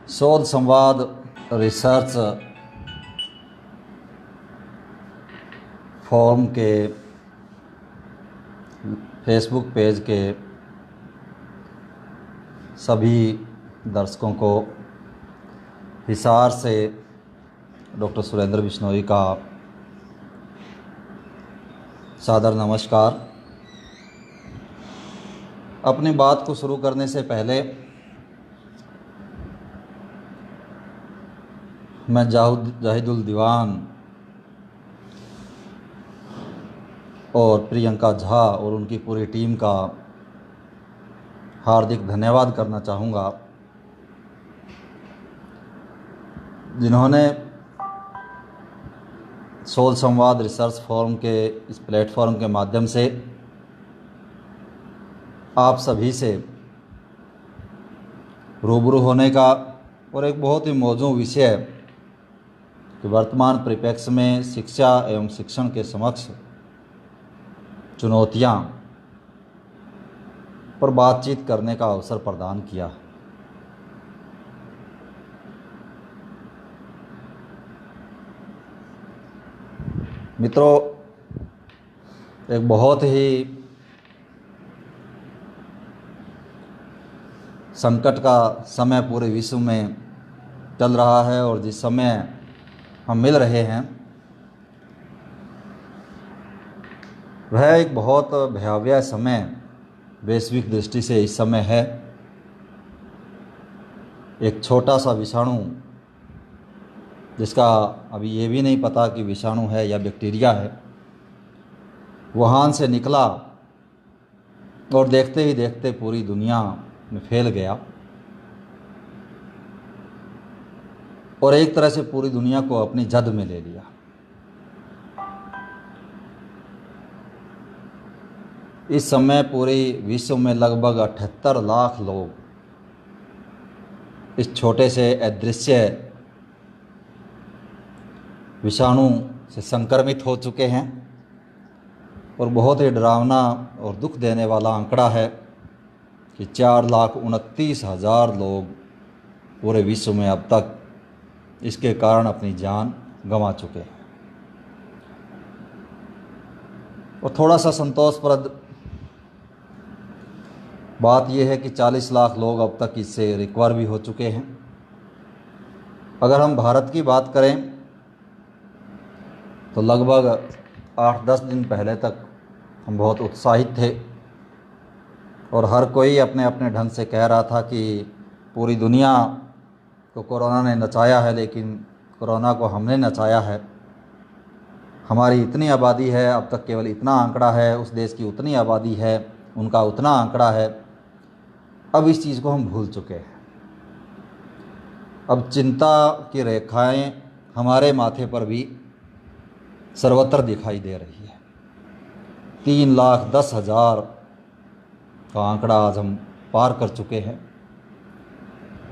शोध संवाद research forum के फेसबुक पेज के सभी दर्शकों को हिसार से डॉक्टर सुरेंद्र बिश्नोई का सादर नमस्कार। अपनी बात को शुरू करने से पहले मैं जाहिदुल दीवान और प्रियंका झा और उनकी पूरी टीम का हार्दिक धन्यवाद करना चाहूँगा, जिन्होंने शोध संवाद रिसर्च फोरम के इस प्लेटफॉर्म के माध्यम से आप सभी से रूबरू होने का और एक बहुत ही मौजूद विषय कि वर्तमान परिप्रेक्ष्य में शिक्षा एवं शिक्षण के समक्ष चुनौतियां पर बातचीत करने का अवसर प्रदान किया। मित्रों, एक बहुत ही संकट का समय पूरे विश्व में चल रहा है और जिस समय हम मिल रहे हैं वह एक बहुत भयावह समय वैश्विक दृष्टि से इस समय है। एक छोटा सा विषाणु जिसका अभी ये भी नहीं पता कि विषाणु है या बैक्टीरिया है, वुहान से निकला और देखते ही देखते पूरी दुनिया में फैल गया और एक तरह से पूरी दुनिया को अपनी जद में ले लिया। इस समय पूरे विश्व में लगभग 78 लाख लोग इस छोटे से अदृश्य विषाणु से संक्रमित हो चुके हैं और बहुत ही डरावना और दुख देने वाला आंकड़ा है कि 4,29,000 लोग पूरे विश्व में अब तक इसके कारण अपनी जान गंवा चुके हैं। और थोड़ा सा संतोषप्रद बात यह है कि 40 लाख लोग अब तक इससे रिकवर भी हो चुके हैं। अगर हम भारत की बात करें तो लगभग 8-10 दिन पहले तक हम बहुत उत्साहित थे और हर कोई अपने अपने ढंग से कह रहा था कि पूरी दुनिया को कोरोना ने नचाया है, लेकिन कोरोना को हमने नचाया है। हमारी इतनी आबादी है, अब तक केवल इतना आंकड़ा है, उस देश की उतनी आबादी है, उनका उतना आंकड़ा है। अब इस चीज़ को हम भूल चुके हैं। अब चिंता की रेखाएं हमारे माथे पर भी सर्वत्र दिखाई दे रही है। 3,10,000 का आंकड़ा आज हम पार कर चुके हैं।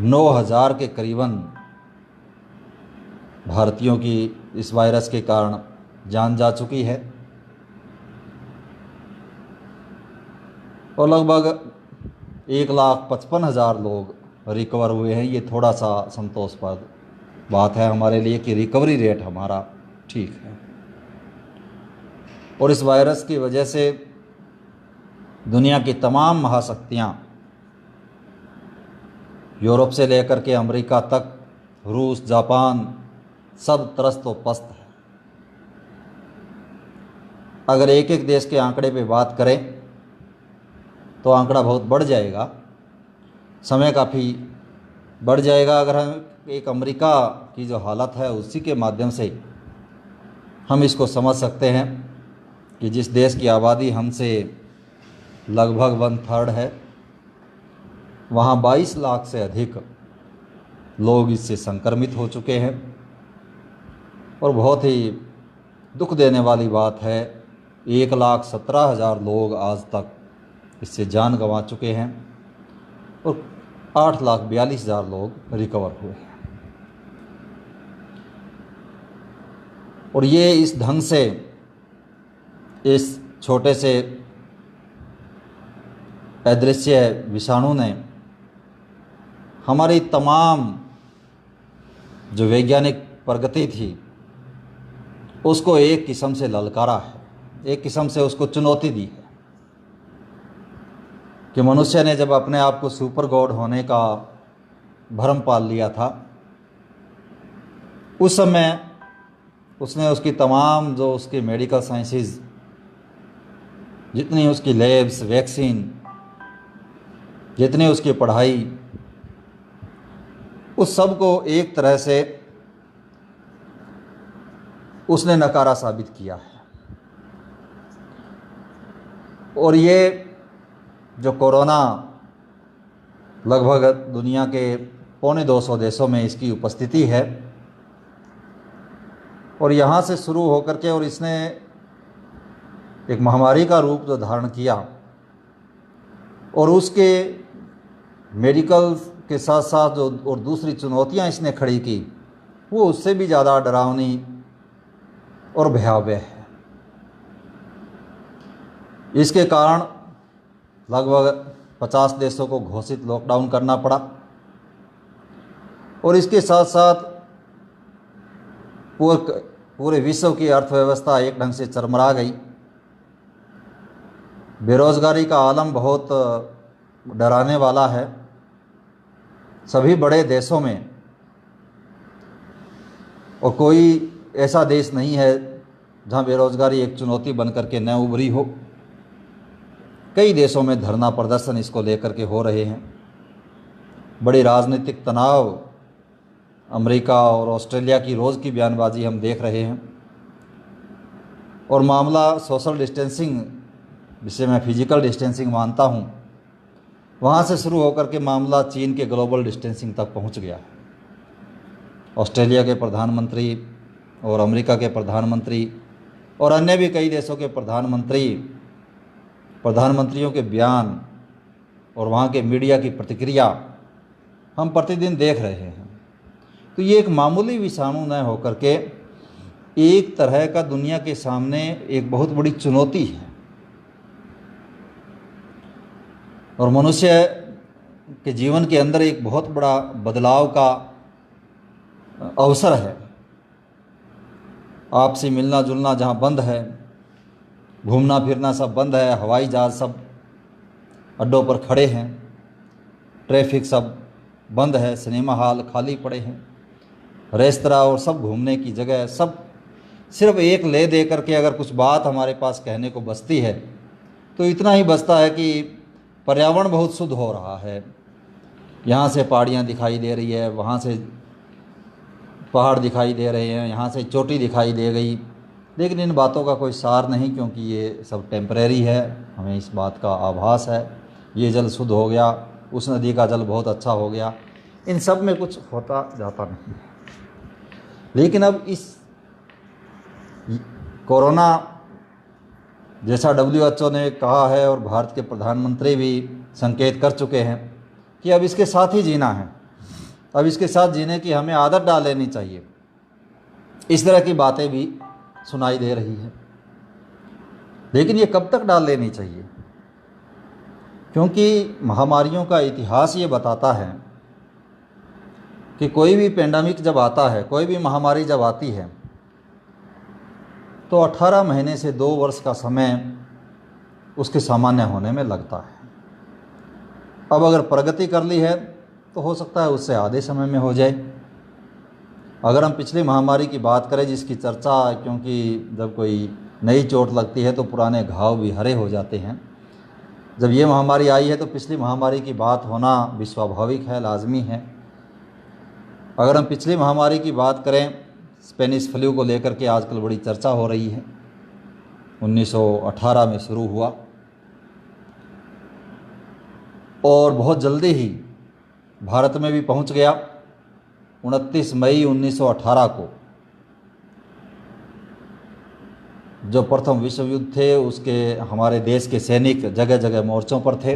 9,000 के करीबन भारतीयों की इस वायरस के कारण जान जा चुकी है और लगभग 1,55,000 लोग रिकवर हुए हैं। ये थोड़ा सा संतोषप्रद बात है हमारे लिए कि रिकवरी रेट हमारा ठीक है। और इस वायरस की वजह से दुनिया की तमाम महाशक्तियाँ, यूरोप से लेकर के अमेरिका तक, रूस, जापान, सब त्रस्त व पस्त है। अगर एक एक देश के आंकड़े पे बात करें तो आंकड़ा बहुत बढ़ जाएगा, समय काफ़ी बढ़ जाएगा। अगर हम एक अमेरिका की जो हालत है उसी के माध्यम से हम इसको समझ सकते हैं कि जिस देश की आबादी हमसे लगभग 1/3 है, वहाँ 22 लाख से अधिक लोग इससे संक्रमित हो चुके हैं। और बहुत ही दुख देने वाली बात है, 1,17,000 लोग आज तक इससे जान गंवा चुके हैं और 8,42,000 लोग रिकवर हुए हैं। और ये इस ढंग से इस छोटे से अदृश्य विषाणु ने हमारी तमाम जो वैज्ञानिक प्रगति थी उसको एक किस्म से ललकारा है, एक किस्म से उसको चुनौती दी है कि मनुष्य ने जब अपने आप को सुपर गॉड होने का भ्रम पाल लिया था, उस समय उसने उसकी तमाम जो उसकी मेडिकल साइंसेस, जितनी उसकी लैब्स, वैक्सीन, जितनी उसकी पढ़ाई, उस सब को एक तरह से उसने नकारा साबित किया है। और ये जो कोरोना लगभग दुनिया के 250 देशों में इसकी उपस्थिति है और यहाँ से शुरू होकर के और इसने एक महामारी का रूप जो धारण किया और उसके मेडिकल के साथ साथ जो और दूसरी चुनौतियाँ इसने खड़ी की, वो उससे भी ज़्यादा डरावनी और भयावह है। इसके कारण लगभग 50 देशों को घोषित लॉकडाउन करना पड़ा और इसके साथ साथ पूरे विश्व की अर्थव्यवस्था एक ढंग से चरमरा गई। बेरोजगारी का आलम बहुत डराने वाला है। सभी बड़े देशों में, और कोई ऐसा देश नहीं है जहां बेरोजगारी एक चुनौती बनकर के न उभरी हो। कई देशों में धरना प्रदर्शन इसको लेकर के हो रहे हैं। बड़ी राजनीतिक तनाव, अमेरिका और ऑस्ट्रेलिया की रोज़ की बयानबाजी हम देख रहे हैं। और मामला सोशल डिस्टेंसिंग, जिसे मैं फिजिकल डिस्टेंसिंग मानता हूं, वहां से शुरू होकर के मामला चीन के ग्लोबल डिस्टेंसिंग तक पहुंच गया। ऑस्ट्रेलिया के प्रधानमंत्री और अमेरिका के प्रधानमंत्री और अन्य भी कई देशों के प्रधानमंत्रियों के बयान और वहाँ के मीडिया की प्रतिक्रिया हम प्रतिदिन देख रहे हैं। तो ये एक मामूली विषाणु न होकर के एक तरह का दुनिया के सामने एक बहुत बड़ी चुनौती है और मनुष्य के जीवन के अंदर एक बहुत बड़ा बदलाव का अवसर है। आपसी मिलना जुलना जहाँ बंद है, घूमना फिरना सब बंद है, हवाई जहाज़ सब अड्डों पर खड़े हैं, ट्रैफिक सब बंद है, सिनेमा हॉल खाली पड़े हैं, रेस्तरां और सब घूमने की जगह सब सिर्फ एक ले दे करके अगर कुछ बात हमारे पास कहने को बचती है तो इतना ही बचता है कि पर्यावरण बहुत शुद्ध हो रहा है। यहाँ से पहाड़ियाँ दिखाई दे रही है, वहाँ से पहाड़ दिखाई दे रहे हैं, यहाँ से चोटी दिखाई दे गई। लेकिन इन बातों का कोई सार नहीं, क्योंकि ये सब टेम्परेरी है। हमें इस बात का आभास है, ये जल शुद्ध हो गया, उस नदी का जल बहुत अच्छा हो गया, इन सब में कुछ होता जाता नहीं है। लेकिन अब इस कोरोना, जैसा WHO ने कहा है और भारत के प्रधानमंत्री भी संकेत कर चुके हैं कि अब इसके साथ ही जीना है, अब इसके साथ जीने की हमें आदत डाल लेनी चाहिए, इस तरह की बातें भी सुनाई दे रही है। लेकिन ये कब तक डाल लेनी चाहिए? क्योंकि महामारियों का इतिहास ये बताता है कि कोई भी पेंडेमिक जब आता है, कोई भी महामारी जब आती है, तो 18 महीने से 2 वर्ष का समय उसके सामान्य होने में लगता है। अब अगर प्रगति कर ली है तो हो सकता है उससे आधे समय में हो जाए। अगर हम पिछली महामारी की बात करें, जिसकी चर्चा, क्योंकि जब कोई नई चोट लगती है तो पुराने घाव भी हरे हो जाते हैं, जब ये महामारी आई है तो पिछली महामारी की बात होना भी स्वाभाविक है, लाजमी है। अगर हम पिछली महामारी की बात करें, स्पेनिश फ्लू को लेकर के आजकल बड़ी चर्चा हो रही है, 1918 में शुरू हुआ और बहुत जल्दी ही भारत में भी पहुंच गया। 29 मई 1918 को जो प्रथम विश्व युद्ध थे, उसके हमारे देश के सैनिक जगह जगह मोर्चों पर थे।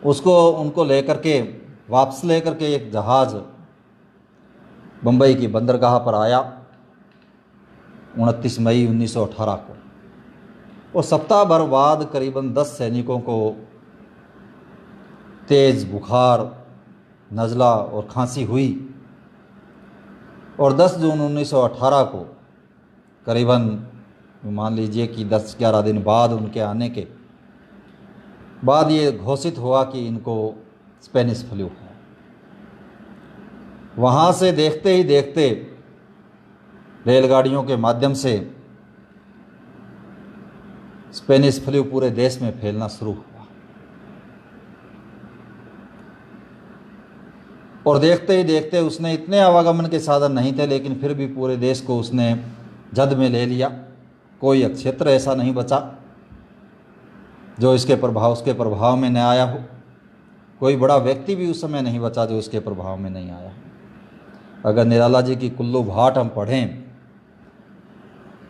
उनको लेकर के वापस लेकर के एक जहाज़ बम्बई की बंदरगाह पर आया 29 मई 1918 को, और सप्ताह भर बाद करीबन 10 सैनिकों को तेज़ बुखार, नज़ला और खांसी हुई और 10 जून 1918 को करीबन मान लीजिए कि 10-11 दिन बाद उनके आने के बाद ये घोषित हुआ कि इनको स्पेनिश फ्लू है। वहाँ से देखते ही देखते रेलगाड़ियों के माध्यम से स्पेनिश फ्लू पूरे देश में फैलना शुरू हुआ और देखते ही देखते उसने इतने आवागमन के साधन नहीं थे, लेकिन फिर भी पूरे देश को उसने जद में ले लिया। कोई क्षेत्र ऐसा नहीं बचा जो उसके प्रभाव में न आया हो। कोई बड़ा व्यक्ति भी उस समय नहीं बचा जो उसके प्रभाव में नहीं आया हो। अगर निराला जी की कुल्लू भाट हम पढ़ें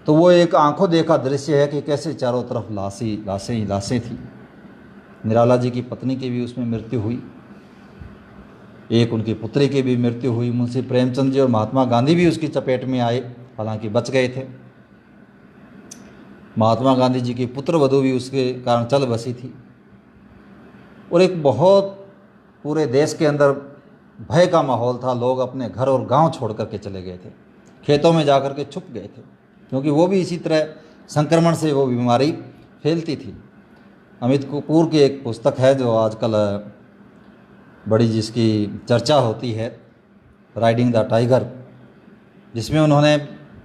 तो वो एक आंखों देखा दृश्य है कि कैसे चारों तरफ लाशें ही लाशें थी। निराला जी की पत्नी की भी उसमें मृत्यु हुई, एक उनकी पुत्री की भी मृत्यु हुई। मुंशी प्रेमचंद जी और महात्मा गांधी भी उसकी चपेट में आए, हालांकि बच गए थे। महात्मा गांधी जी की पुत्रवधू भी उसके कारण चल बसी थी। और एक बहुत पूरे देश के अंदर भय का माहौल था। लोग अपने घर और गांव छोड़ करके चले गए थे, खेतों में जाकर के छुप गए थे, क्योंकि वो भी इसी तरह संक्रमण से वो बीमारी फैलती थी। अमित कपूर की एक पुस्तक है जो आजकल बड़ी जिसकी चर्चा होती है, राइडिंग द टाइगर, जिसमें उन्होंने,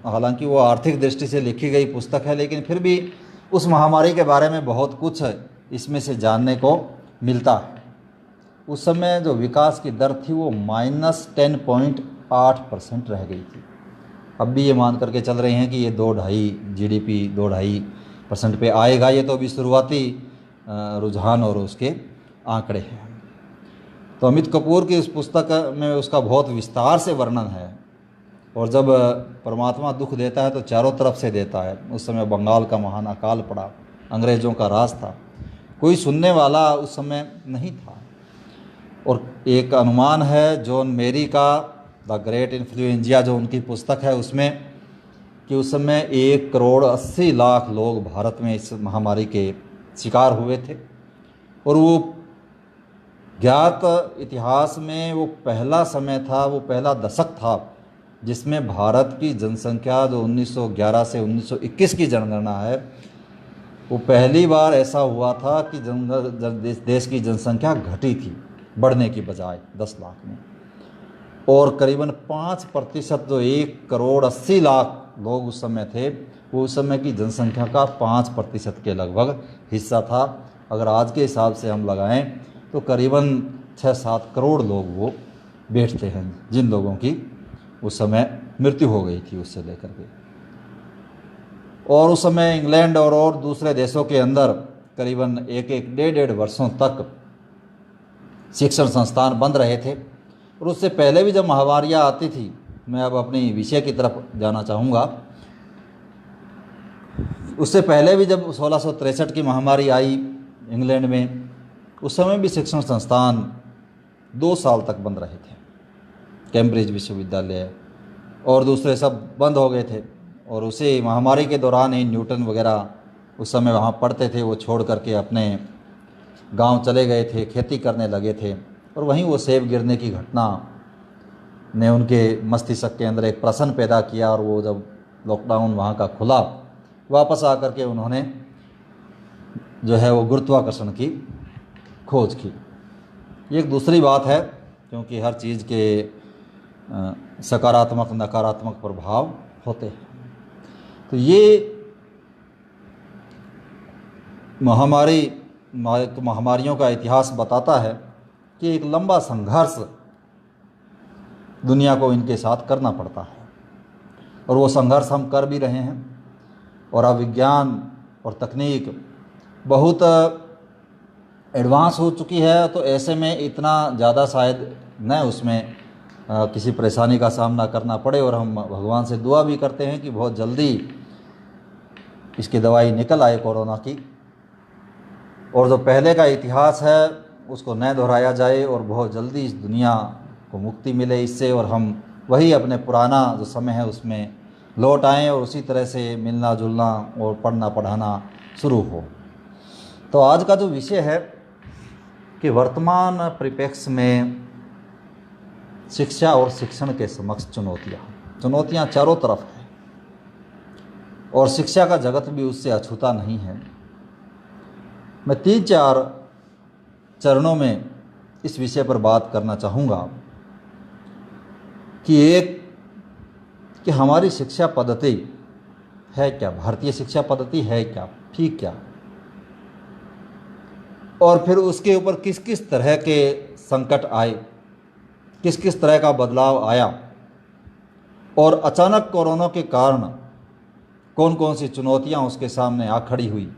हालांकि वो आर्थिक दृष्टि से लिखी गई पुस्तक है, लेकिन फिर भी उस महामारी के बारे में बहुत कुछ इसमें से जानने को मिलता है। उस समय जो विकास की दर थी वो -10.8% रह गई थी। अब भी ये मान करके चल रहे हैं कि ये 2-2.5 GDP 2-2.5% पे आएगा। ये तो अभी शुरुआती रुझान और उसके आंकड़े हैं। तो अमित कपूर की उस पुस्तक में उसका बहुत विस्तार से वर्णन है। और जब परमात्मा दुख देता है तो चारों तरफ से देता है। उस समय बंगाल का महान अकाल पड़ा, अंग्रेज़ों का राज था, कोई सुनने वाला उस समय नहीं था। और एक अनुमान है जॉन मेरी का, द ग्रेट इन्फ्लुएंजा, जो उनकी पुस्तक है, उसमें कि उस समय 1,80,00,000 लोग भारत में इस महामारी के शिकार हुए थे। और वो ज्ञात इतिहास में वो पहला समय था, वो पहला दशक था जिसमें भारत की जनसंख्या जो 1911 से 1921 की जनगणना है, वो पहली बार ऐसा हुआ था कि देश की जनसंख्या घटी थी बढ़ने की बजाय 10 लाख में। और करीबन 5% जो 1,80,00,000 लोग उस समय थे, वो उस समय की जनसंख्या का 5% के लगभग हिस्सा था। अगर आज के हिसाब से हम लगाएं तो करीबन 6-7 करोड़ लोग वो बैठते हैं, जिन लोगों की उस समय मृत्यु हो गई थी उससे लेकर के। और उस समय इंग्लैंड और दूसरे देशों के अंदर करीबन 1-1.5 वर्षों तक शिक्षण संस्थान बंद रहे थे। और उससे पहले भी जब महामारियाँ आती थी, मैं अब अपनी विषय की तरफ जाना चाहूँगा, उससे पहले भी जब 1663 की महामारी आई इंग्लैंड में, उस समय भी शिक्षण संस्थान 2 साल तक बंद रहे थे। कैम्ब्रिज विश्वविद्यालय और दूसरे सब बंद हो गए थे। और उसी महामारी के दौरान ही न्यूटन वगैरह उस समय वहाँ पढ़ते थे, वो छोड़ करके अपने गांव चले गए थे, खेती करने लगे थे। और वहीं वो सेब गिरने की घटना ने उनके मस्तिष्क के अंदर एक प्रश्न पैदा किया। और वो जब लॉकडाउन वहाँ का खुला, वापस आकर के उन्होंने जो है वो गुरुत्वाकर्षण की खोज की। ये एक दूसरी बात है, क्योंकि हर चीज़ के सकारात्मक नकारात्मक प्रभाव होते हैं। तो ये महामारियों का इतिहास बताता है कि एक लंबा संघर्ष दुनिया को इनके साथ करना पड़ता है। और वो संघर्ष हम कर भी रहे हैं। और अब विज्ञान और तकनीक बहुत एडवांस हो चुकी है, तो ऐसे में इतना ज़्यादा शायद न उसमें किसी परेशानी का सामना करना पड़े। और हम भगवान से दुआ भी करते हैं कि बहुत जल्दी इसकी दवाई निकल आए कोरोना की, और जो पहले का इतिहास है उसको न दोहराया जाए, और बहुत जल्दी इस दुनिया को मुक्ति मिले इससे, और हम वही अपने पुराना जो समय है उसमें लौट आएँ और उसी तरह से मिलना जुलना और पढ़ना पढ़ाना शुरू हो। तो आज का जो विषय है कि वर्तमान परिप्रेक्ष्य में शिक्षा और शिक्षण के समक्ष चुनौतियाँ। चुनौतियां चारों तरफ हैं और शिक्षा का जगत भी उससे अछूता नहीं है। मैं 3-4 चरणों में इस विषय पर बात करना चाहूँगा कि एक, कि हमारी शिक्षा पद्धति है क्या, भारतीय शिक्षा पद्धति है क्या, ठीक क्या, और फिर उसके ऊपर किस किस तरह के संकट आए, किस किस तरह का बदलाव आया, और अचानक कोरोना के कारण कौन कौन सी चुनौतियां उसके सामने आ खड़ी हुई,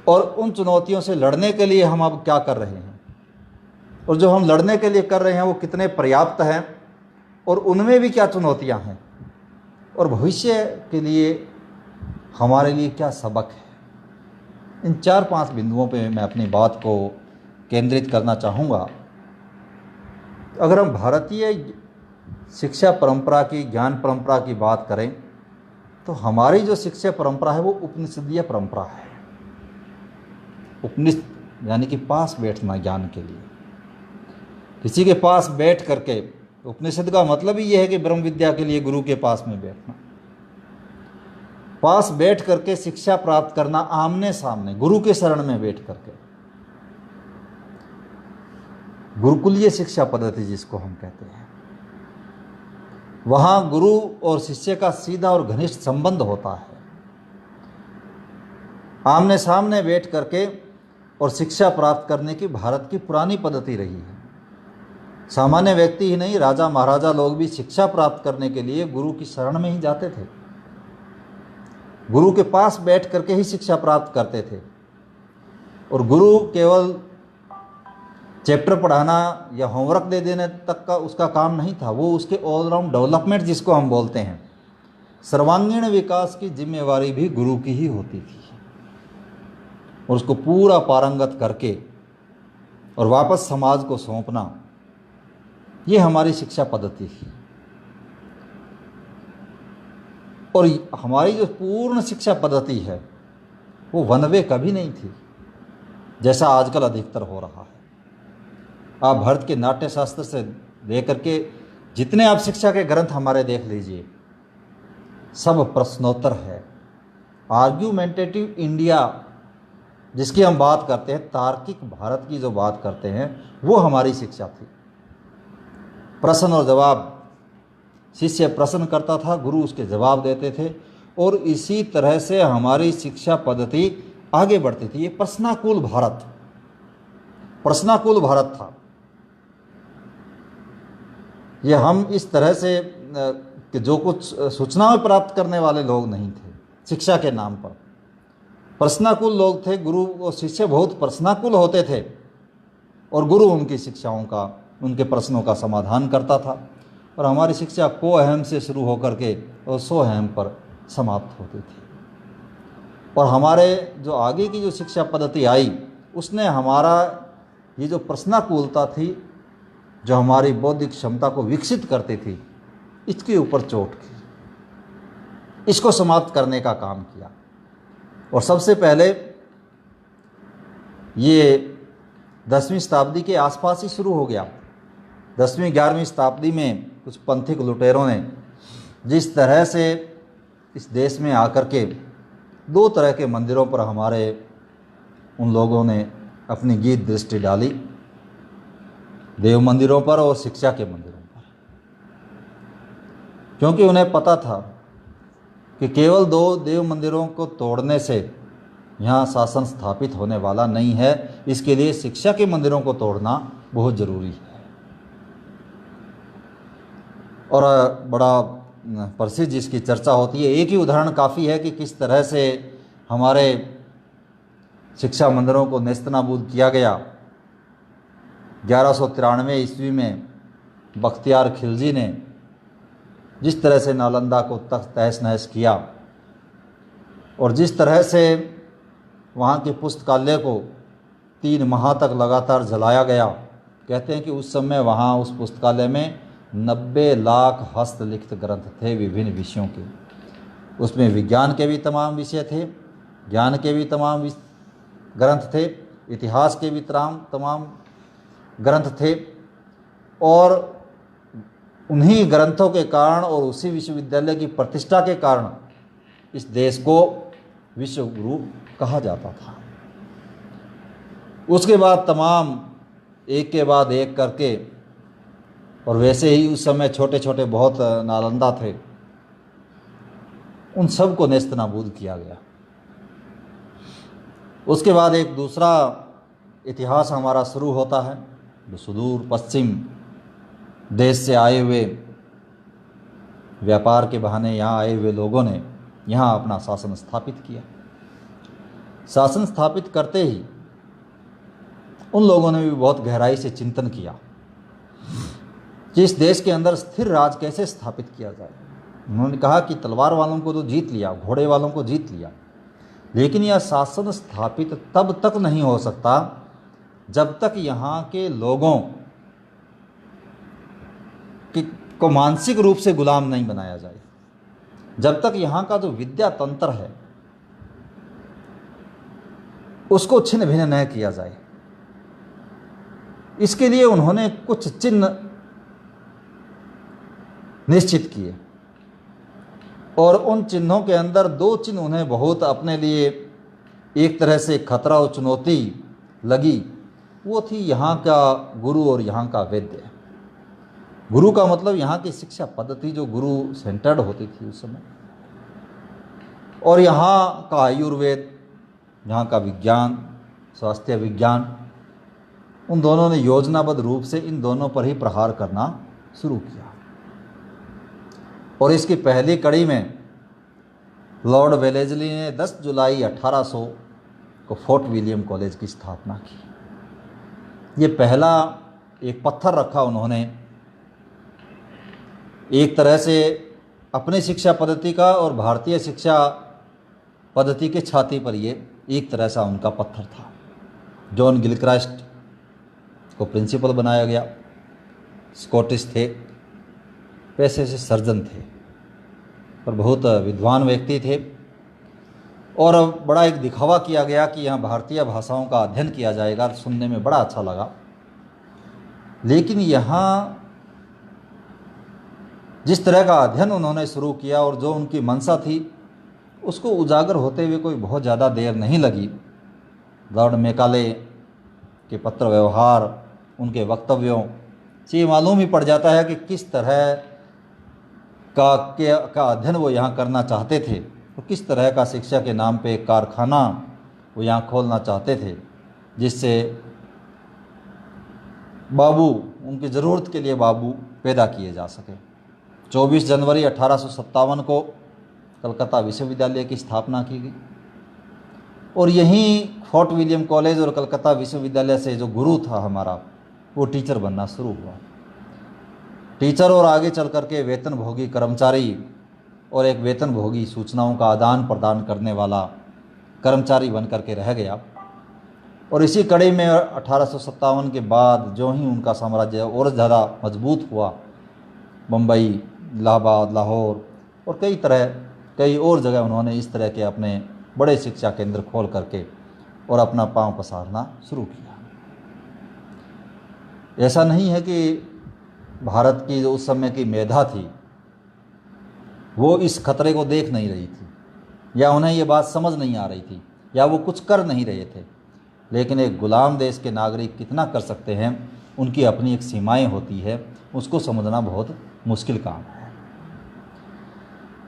और उन चुनौतियों से लड़ने के लिए हम अब क्या कर रहे हैं, और जो हम लड़ने के लिए कर रहे हैं वो कितने पर्याप्त हैं, और उनमें भी क्या चुनौतियां हैं, और भविष्य के लिए हमारे लिए क्या सबक है। इन 4-5 बिंदुओं पे मैं अपनी बात को केंद्रित करना चाहूँगा। अगर हम भारतीय शिक्षा परंपरा की, ज्ञान परंपरा की बात करें तो हमारी जो शिक्षा परंपरा है वो उपनिषदीय परंपरा है। उपनिषद यानी कि पास बैठना ज्ञान के लिए, किसी के पास बैठ करके, उपनिषद का मतलब ही यह है कि ब्रह्म विद्या के लिए गुरु के पास में बैठना, पास बैठ करके शिक्षा प्राप्त करना, आमने सामने गुरु के शरण में बैठ करके। गुरुकुलीय शिक्षा पद्धति जिसको हम कहते हैं, वहां गुरु और शिष्य का सीधा और घनिष्ठ संबंध होता है। आमने सामने बैठ करके और शिक्षा प्राप्त करने की भारत की पुरानी पद्धति रही है। सामान्य व्यक्ति ही नहीं, राजा महाराजा लोग भी शिक्षा प्राप्त करने के लिए गुरु की शरण में ही जाते थे, गुरु के पास बैठ करके ही शिक्षा प्राप्त करते थे। और गुरु केवल चैप्टर पढ़ाना या होमवर्क दे देने तक का उसका काम नहीं था, वो उसके ऑलराउंड डेवलपमेंट जिसको हम बोलते हैं, सर्वांगीण विकास की जिम्मेवारी भी गुरु की ही होती थी। और उसको पूरा पारंगत करके और वापस समाज को सौंपना, ये हमारी शिक्षा पद्धति थी। और हमारी जो पूर्ण शिक्षा पद्धति है वो वन वे कभी नहीं थी, जैसा आजकल अधिकतर हो रहा है। आप भारत के नाट्य शास्त्र से लेकर के जितने आप शिक्षा के ग्रंथ हमारे देख लीजिए, सब प्रश्नोत्तर है। आर्ग्यूमेंटेटिव इंडिया जिसकी हम बात करते हैं, तार्किक भारत की जो बात करते हैं, वो हमारी शिक्षा थी। प्रश्न और जवाब, शिष्य प्रश्न करता था, गुरु उसके जवाब देते थे, और इसी तरह से हमारी शिक्षा पद्धति आगे बढ़ती थी। ये प्रश्नाकुल भारत था। ये हम इस तरह से कि जो कुछ सूचनाएं प्राप्त करने वाले लोग नहीं थे शिक्षा के नाम पर, प्रश्नाकुल लोग थे। गुरु और शिष्य बहुत प्रश्नाकुल होते थे और गुरु उनकी शिक्षाओं का, उनके प्रश्नों का समाधान करता था। और हमारी शिक्षा को अहम से शुरू होकर के और 100 अहम पर समाप्त होती थी। और हमारे जो आगे की जो शिक्षा पद्धति आई, उसने हमारा ये जो प्रश्नाकुलता थी, जो हमारी बौद्धिक क्षमता को विकसित करती थी, इसके ऊपर चोट की, इसको समाप्त करने का काम किया। और सबसे पहले ये 10वीं शताब्दी के आसपास ही शुरू हो गया। 10वीं 11वीं शताब्दी में कुछ पंथिक लुटेरों ने जिस तरह से इस देश में आकर के 2 तरह के मंदिरों पर हमारे उन लोगों ने अपनी गीत दृष्टि डाली, देव मंदिरों पर और शिक्षा के मंदिरों पर, क्योंकि उन्हें पता था कि केवल 2 देव मंदिरों को तोड़ने से यहाँ शासन स्थापित होने वाला नहीं है। इसके लिए शिक्षा के मंदिरों को तोड़ना बहुत ज़रूरी है। और बड़ा प्रसिद्ध जिसकी चर्चा होती है, एक ही उदाहरण काफ़ी है कि किस तरह से हमारे शिक्षा मंदिरों को नेस्तनाबूद किया गया। 1193 ईस्वी में बख्तियार खिलजी ने जिस तरह से नालंदा को तहस नहस किया, और जिस तरह से वहाँ के पुस्तकालय को 3 माह तक लगातार जलाया गया। कहते हैं कि उस समय वहाँ उस पुस्तकालय में 90 लाख हस्तलिखित ग्रंथ थे विभिन्न विषयों के। उसमें विज्ञान के भी तमाम विषय थे, ज्ञान के भी तमाम ग्रंथ थे, इतिहास के भी तमाम ग्रंथ थे, और उन्हीं ग्रंथों के कारण और उसी विश्वविद्यालय की प्रतिष्ठा के कारण इस देश को विश्व गुरु कहा जाता था। उसके बाद तमाम एक के बाद एक करके, और वैसे ही उस समय छोटे छोटे बहुत नालंदा थे, उन सब को नेस्त नाबूद किया गया। उसके बाद एक दूसरा इतिहास हमारा शुरू होता है, जो सुदूर पश्चिम देश से आए हुए व्यापार के बहाने यहाँ आए हुए लोगों ने यहाँ अपना शासन स्थापित किया। शासन स्थापित करते ही उन लोगों ने भी बहुत गहराई से चिंतन किया कि इस देश के अंदर स्थिर राज कैसे स्थापित किया जाए। उन्होंने कहा कि तलवार वालों को तो जीत लिया, घोड़े वालों को जीत लिया, लेकिन यह शासन स्थापित तब तक नहीं हो सकता जब तक यहाँ के लोगों को मानसिक रूप से गुलाम नहीं बनाया जाए, जब तक यहाँ का जो विद्या तंत्र है उसको छिन्न भिन्न न किया जाए। इसके लिए उन्होंने कुछ चिन्ह निश्चित किए, और उन चिन्हों के अंदर दो चिन्ह उन्हें बहुत अपने लिए एक तरह से खतरा और चुनौती लगी। वो थी यहाँ का गुरु और यहाँ का वैद्य। गुरु का मतलब यहाँ की शिक्षा पद्धति जो गुरु सेंटर्ड होती थी उस समय, और यहाँ का आयुर्वेद, यहाँ का विज्ञान, स्वास्थ्य विज्ञान, उन दोनों ने योजनाबद्ध रूप से इन दोनों पर ही प्रहार करना शुरू किया। और इसकी पहली कड़ी में लॉर्ड वेलेस्ली ने 10 जुलाई 1800 को फोर्ट विलियम कॉलेज की स्थापना की। ये पहला एक पत्थर रखा उन्होंने, एक तरह से अपनी शिक्षा पद्धति का और भारतीय शिक्षा पद्धति के छाती पर ये एक तरह से उनका पत्थर था। जॉन गिलक्रास्ट को प्रिंसिपल बनाया गया, स्कॉटिश थे, पैसे से सर्जन थे, पर बहुत विद्वान व्यक्ति थे, और बड़ा एक दिखावा किया गया कि यहाँ भारतीय भाषाओं का अध्ययन किया जाएगा। सुनने में बड़ा अच्छा लगा, लेकिन यहाँ जिस तरह का अध्ययन उन्होंने शुरू किया और जो उनकी मंशा थी उसको उजागर होते हुए कोई बहुत ज़्यादा देर नहीं लगी। लॉर्ड मैकाले के पत्र व्यवहार, उनके वक्तव्यों से ये मालूम ही पड़ जाता है कि किस तरह का अध्ययन वो यहाँ करना चाहते थे, और किस तरह का शिक्षा के नाम पे एक कारखाना वो यहाँ खोलना चाहते थे, जिससे बाबू, उनकी ज़रूरत के लिए बाबू पैदा किए जा सके। 24 जनवरी 1857 को कलकत्ता विश्वविद्यालय की स्थापना की गई, और यहीं फोर्ट विलियम कॉलेज और कलकत्ता विश्वविद्यालय से जो गुरु था हमारा, वो टीचर बनना शुरू हुआ। टीचर और आगे चल करके वेतन भोगी कर्मचारी और एक वेतन भोगी सूचनाओं का आदान प्रदान करने वाला कर्मचारी बन करके रह गया। और इसी कड़ी में 1857 के बाद जो ही उनका साम्राज्य और ज़्यादा मजबूत हुआ, मुंबई, इलाहाबाद, लाहौर और कई और जगह उन्होंने इस तरह के अपने बड़े शिक्षा केंद्र खोल करके और अपना पांव पसारना शुरू किया। ऐसा नहीं है कि भारत की जो उस समय की मेधा थी वो इस खतरे को देख नहीं रही थी, या उन्हें ये बात समझ नहीं आ रही थी, या वो कुछ कर नहीं रहे थे, लेकिन एक गुलाम देश के नागरिक कितना कर सकते हैं, उनकी अपनी एक सीमाएं होती है, उसको समझना बहुत मुश्किल काम है।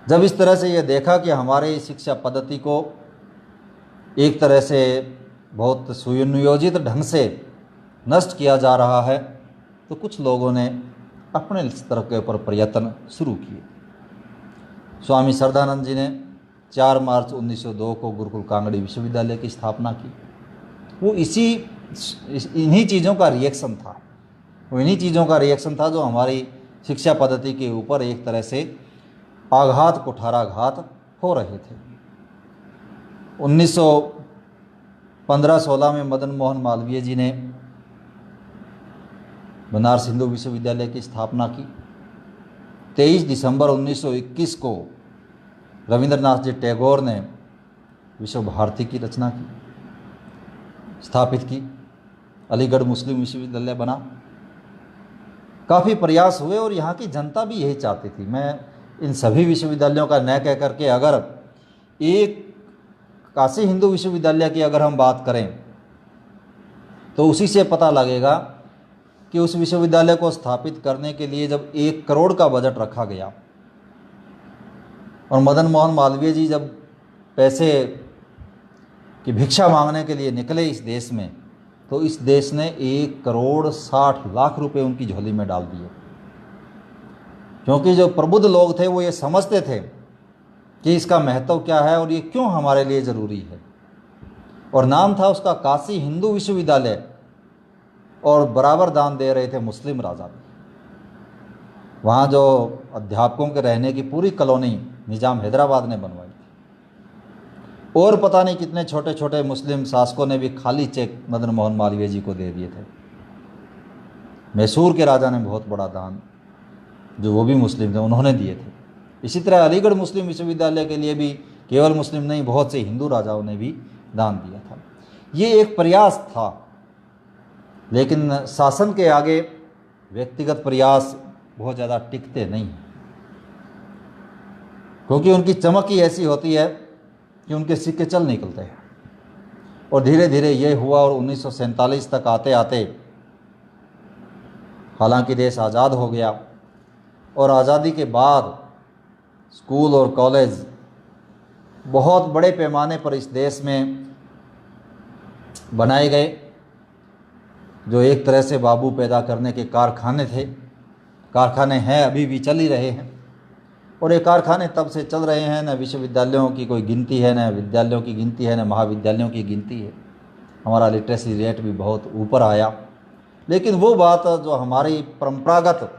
जब इस तरह से ये देखा कि हमारे शिक्षा पद्धति को एक तरह से बहुत सुनियोजित ढंग से नष्ट किया जा रहा है, तो कुछ लोगों ने अपने स्तर के ऊपर प्रयत्न शुरू किए। स्वामी श्रद्धानंद जी ने 4 मार्च 1902 को गुरुकुल कांगड़ी विश्वविद्यालय की स्थापना की। वो इन्हीं चीज़ों का रिएक्शन था, जो हमारी शिक्षा पद्धति के ऊपर एक तरह से आघात कुठाराघात हो रहे थे। 1915-16 में मदन मोहन मालवीय जी ने बनारस हिंदू विश्वविद्यालय की स्थापना की। 23 दिसंबर 1921 को रविंद्रनाथ जी टैगोर ने विश्व भारती की रचना की, स्थापित की। अलीगढ़ मुस्लिम विश्वविद्यालय बना। काफ़ी प्रयास हुए और यहाँ की जनता भी यही चाहती थी। मैं इन सभी विश्वविद्यालयों का न कह करके अगर एक काशी हिंदू विश्वविद्यालय की अगर हम बात करें तो उसी से पता लगेगा कि उस विश्वविद्यालय को स्थापित करने के लिए जब 1 करोड़ का बजट रखा गया और मदन मोहन मालवीय जी जब पैसे की भिक्षा मांगने के लिए निकले इस देश में, तो इस देश ने 1,60,00,000 रुपए उनकी झोली में डाल दिए। क्योंकि जो प्रबुद्ध लोग थे वो ये समझते थे कि इसका महत्व क्या है और ये क्यों हमारे लिए ज़रूरी है। और नाम था उसका काशी हिंदू विश्वविद्यालय, और बराबर दान दे रहे थे मुस्लिम राजा भी। वहाँ जो अध्यापकों के रहने की पूरी कॉलोनी निज़ाम हैदराबाद ने बनवाई थी, और पता नहीं कितने छोटे छोटे मुस्लिम शासकों ने भी खाली चेक मदन मोहन मालवीय जी को दे दिए थे। मैसूर के राजा ने बहुत बड़ा दान, जो वो भी मुस्लिम थे, उन्होंने दिए थे। इसी तरह अलीगढ़ मुस्लिम विश्वविद्यालय के लिए भी केवल मुस्लिम नहीं, बहुत से हिंदू राजाओं ने भी दान दिया था। ये एक प्रयास था, लेकिन शासन के आगे व्यक्तिगत प्रयास बहुत ज़्यादा टिकते नहीं हैं, क्योंकि उनकी चमक ही ऐसी होती है कि उनके सिक्के चल निकलते हैं। और धीरे धीरे ये हुआ और 1947 तक आते आते हालांकि देश आज़ाद हो गया, और आज़ादी के बाद स्कूल और कॉलेज बहुत बड़े पैमाने पर इस देश में बनाए गए, जो एक तरह से बाबू पैदा करने के कारखाने थे। कारखाने हैं, अभी भी चल ही रहे हैं, और ये कारखाने तब से चल रहे हैं। न विश्वविद्यालयों की कोई गिनती है, न विद्यालयों की गिनती है, न महाविद्यालयों की गिनती है। हमारा लिटरेसी रेट भी बहुत ऊपर आया, लेकिन वो बात जो हमारी परंपरागत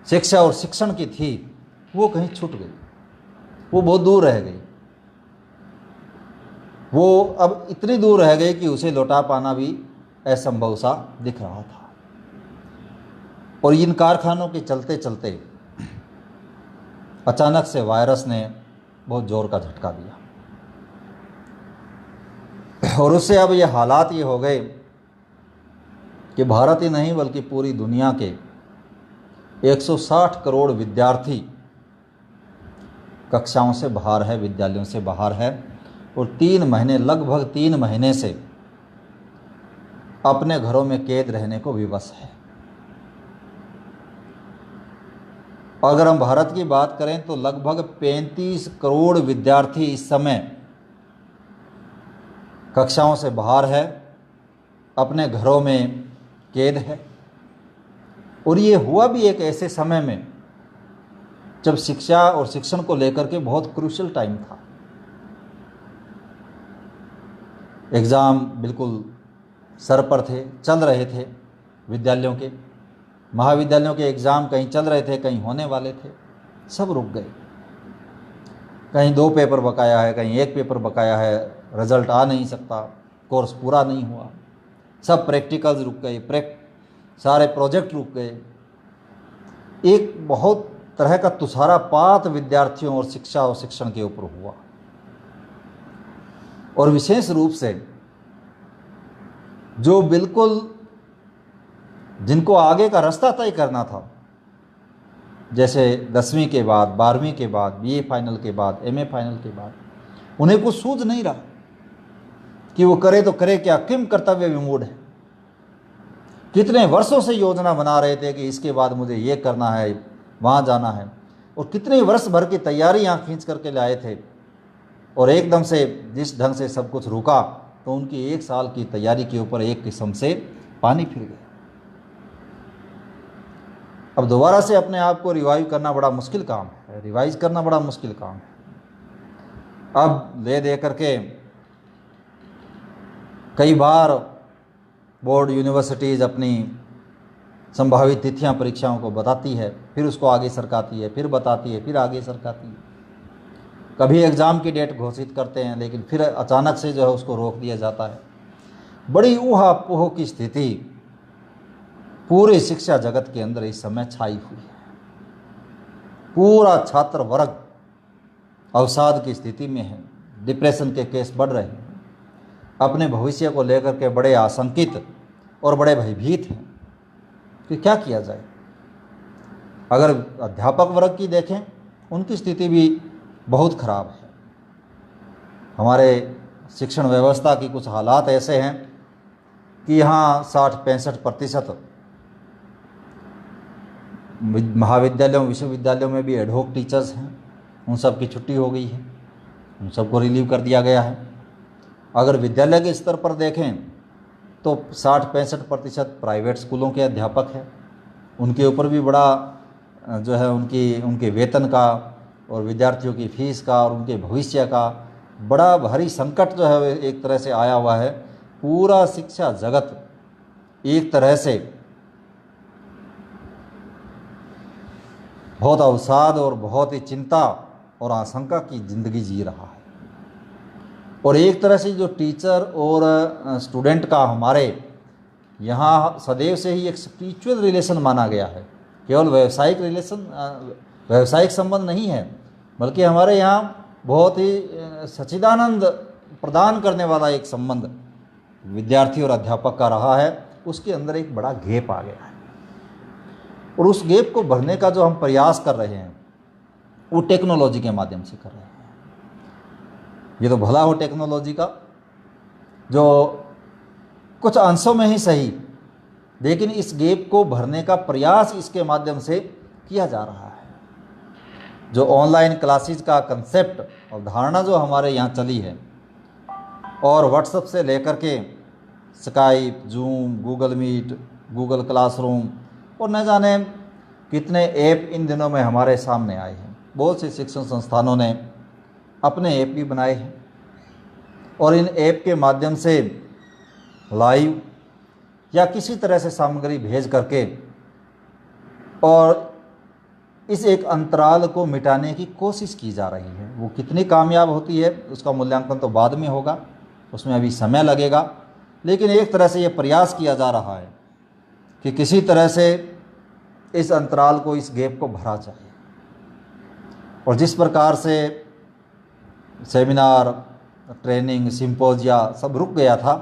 शिक्षा और शिक्षण की थी वो कहीं छूट गई, वो बहुत दूर रह गई। वो अब इतनी दूर रह गई कि उसे लौटा पाना भी असंभव सा दिख रहा था। और इन कारखानों के चलते चलते अचानक से वायरस ने बहुत जोर का झटका दिया, और उससे अब ये हालात ये हो गए कि भारत ही नहीं बल्कि पूरी दुनिया के 160 करोड़ विद्यार्थी कक्षाओं से बाहर है, विद्यालयों से बाहर है, और 3 महीने, लगभग 3 महीने से अपने घरों में कैद रहने को विवश है। अगर हम भारत की बात करें तो लगभग 35 करोड़ विद्यार्थी इस समय कक्षाओं से बाहर है, अपने घरों में कैद है। और ये हुआ भी एक ऐसे समय में जब शिक्षा और शिक्षण को लेकर के बहुत क्रूशियल टाइम था। एग्ज़ाम बिल्कुल सर पर थे, चल रहे थे विद्यालयों के, महाविद्यालयों के एग्ज़ाम कहीं चल रहे थे, कहीं होने वाले थे, सब रुक गए। कहीं 2 पेपर बकाया है, कहीं 1 पेपर बकाया है, रिजल्ट आ नहीं सकता, कोर्स पूरा नहीं हुआ, सब प्रैक्टिकल्स रुक गए, सारे प्रोजेक्ट रुक गए। एक बहुत तरह का तुषारापात विद्यार्थियों और शिक्षा और शिक्षण के ऊपर हुआ। और विशेष रूप से जो बिल्कुल जिनको आगे का रास्ता तय करना था, जैसे 10वीं के बाद, 12वीं के बाद, बीए फाइनल के बाद, एमए फाइनल के बाद, उन्हें कुछ सूझ नहीं रहा कि वो करे तो करे क्या, किम कर्तव्य विमूढ़ है। कितने वर्षों से योजना बना रहे थे कि इसके बाद मुझे ये करना है, वहाँ जाना है, और कितने वर्ष भर की तैयारी यहाँ खींच करके लाए थे, और एकदम से जिस ढंग से सब कुछ रुका तो उनकी 1 साल की तैयारी के ऊपर एक किस्म से पानी फिर गया। अब दोबारा से अपने आप को रिवाइव करना बड़ा मुश्किल काम है, रिवाइज करना बड़ा मुश्किल काम है। अब ले दे करके कई बार बोर्ड यूनिवर्सिटीज़ अपनी संभावित तिथियां परीक्षाओं को बताती है, फिर उसको आगे सरकाती है, फिर बताती है, फिर आगे सरकाती है। कभी एग्ज़ाम की डेट घोषित करते हैं, लेकिन फिर अचानक से जो है उसको रोक दिया जाता है। बड़ी ऊहापोह की स्थिति पूरे शिक्षा जगत के अंदर इस समय छाई हुई है। पूरा छात्र वर्ग अवसाद की स्थिति में है, डिप्रेशन के केस बढ़ रहे हैं, अपने भविष्य को लेकर के बड़े आशंकित और बड़े भयभीत हैं। कि क्या किया जाए। अगर अध्यापक वर्ग की देखें, उनकी स्थिति भी बहुत खराब है। हमारे शिक्षण व्यवस्था की कुछ हालात ऐसे हैं कि यहाँ 60-65% महाविद्यालयों विश्वविद्यालयों में भी एडहॉक टीचर्स हैं, उन सब की छुट्टी हो गई है, उन सबको रिलीव कर दिया गया है। अगर विद्यालय के स्तर पर देखें तो 60-65% प्राइवेट स्कूलों के अध्यापक हैं, उनके ऊपर भी बड़ा जो है उनके वेतन का और विद्यार्थियों की फीस का और उनके भविष्य का बड़ा भारी संकट जो है एक तरह से आया हुआ है। पूरा शिक्षा जगत एक तरह से बहुत अवसाद और बहुत ही चिंता और आशंका की ज़िंदगी जी रहा है। और एक तरह से जो टीचर और स्टूडेंट का हमारे यहाँ सदैव से ही एक स्पिरिचुअल रिलेशन माना गया है, केवल व्यावसायिक संबंध नहीं है, बल्कि हमारे यहाँ बहुत ही सच्चिदानंद प्रदान करने वाला एक संबंध विद्यार्थी और अध्यापक का रहा है। उसके अंदर एक बड़ा गैप आ गया है और उस गैप को भरने का जो हम प्रयास कर रहे हैं वो टेक्नोलॉजी के माध्यम से कर रहे हैं। ये तो भला हो टेक्नोलॉजी का, जो कुछ अंशों में ही सही, लेकिन इस गैप को भरने का प्रयास इसके माध्यम से किया जा रहा है। जो ऑनलाइन क्लासेस का कंसेप्ट और धारणा जो हमारे यहाँ चली है, और व्हाट्सएप से लेकर के Skype, Zoom, Google Meet, Google classroom और न जाने कितने ऐप इन दिनों में हमारे सामने आए हैं। बहुत से शिक्षण संस्थानों ने अपने ऐप भी बनाए हैं और इन ऐप के माध्यम से लाइव या किसी तरह से सामग्री भेज करके और इस एक अंतराल को मिटाने की कोशिश की जा रही है। वो कितनी कामयाब होती है उसका मूल्यांकन तो बाद में होगा, उसमें अभी समय लगेगा, लेकिन एक तरह से ये प्रयास किया जा रहा है कि किसी तरह से इस अंतराल को, इस गैप को भरा जाए। और जिस प्रकार से सेमिनार, ट्रेनिंग, सिंपोजिया सब रुक गया था,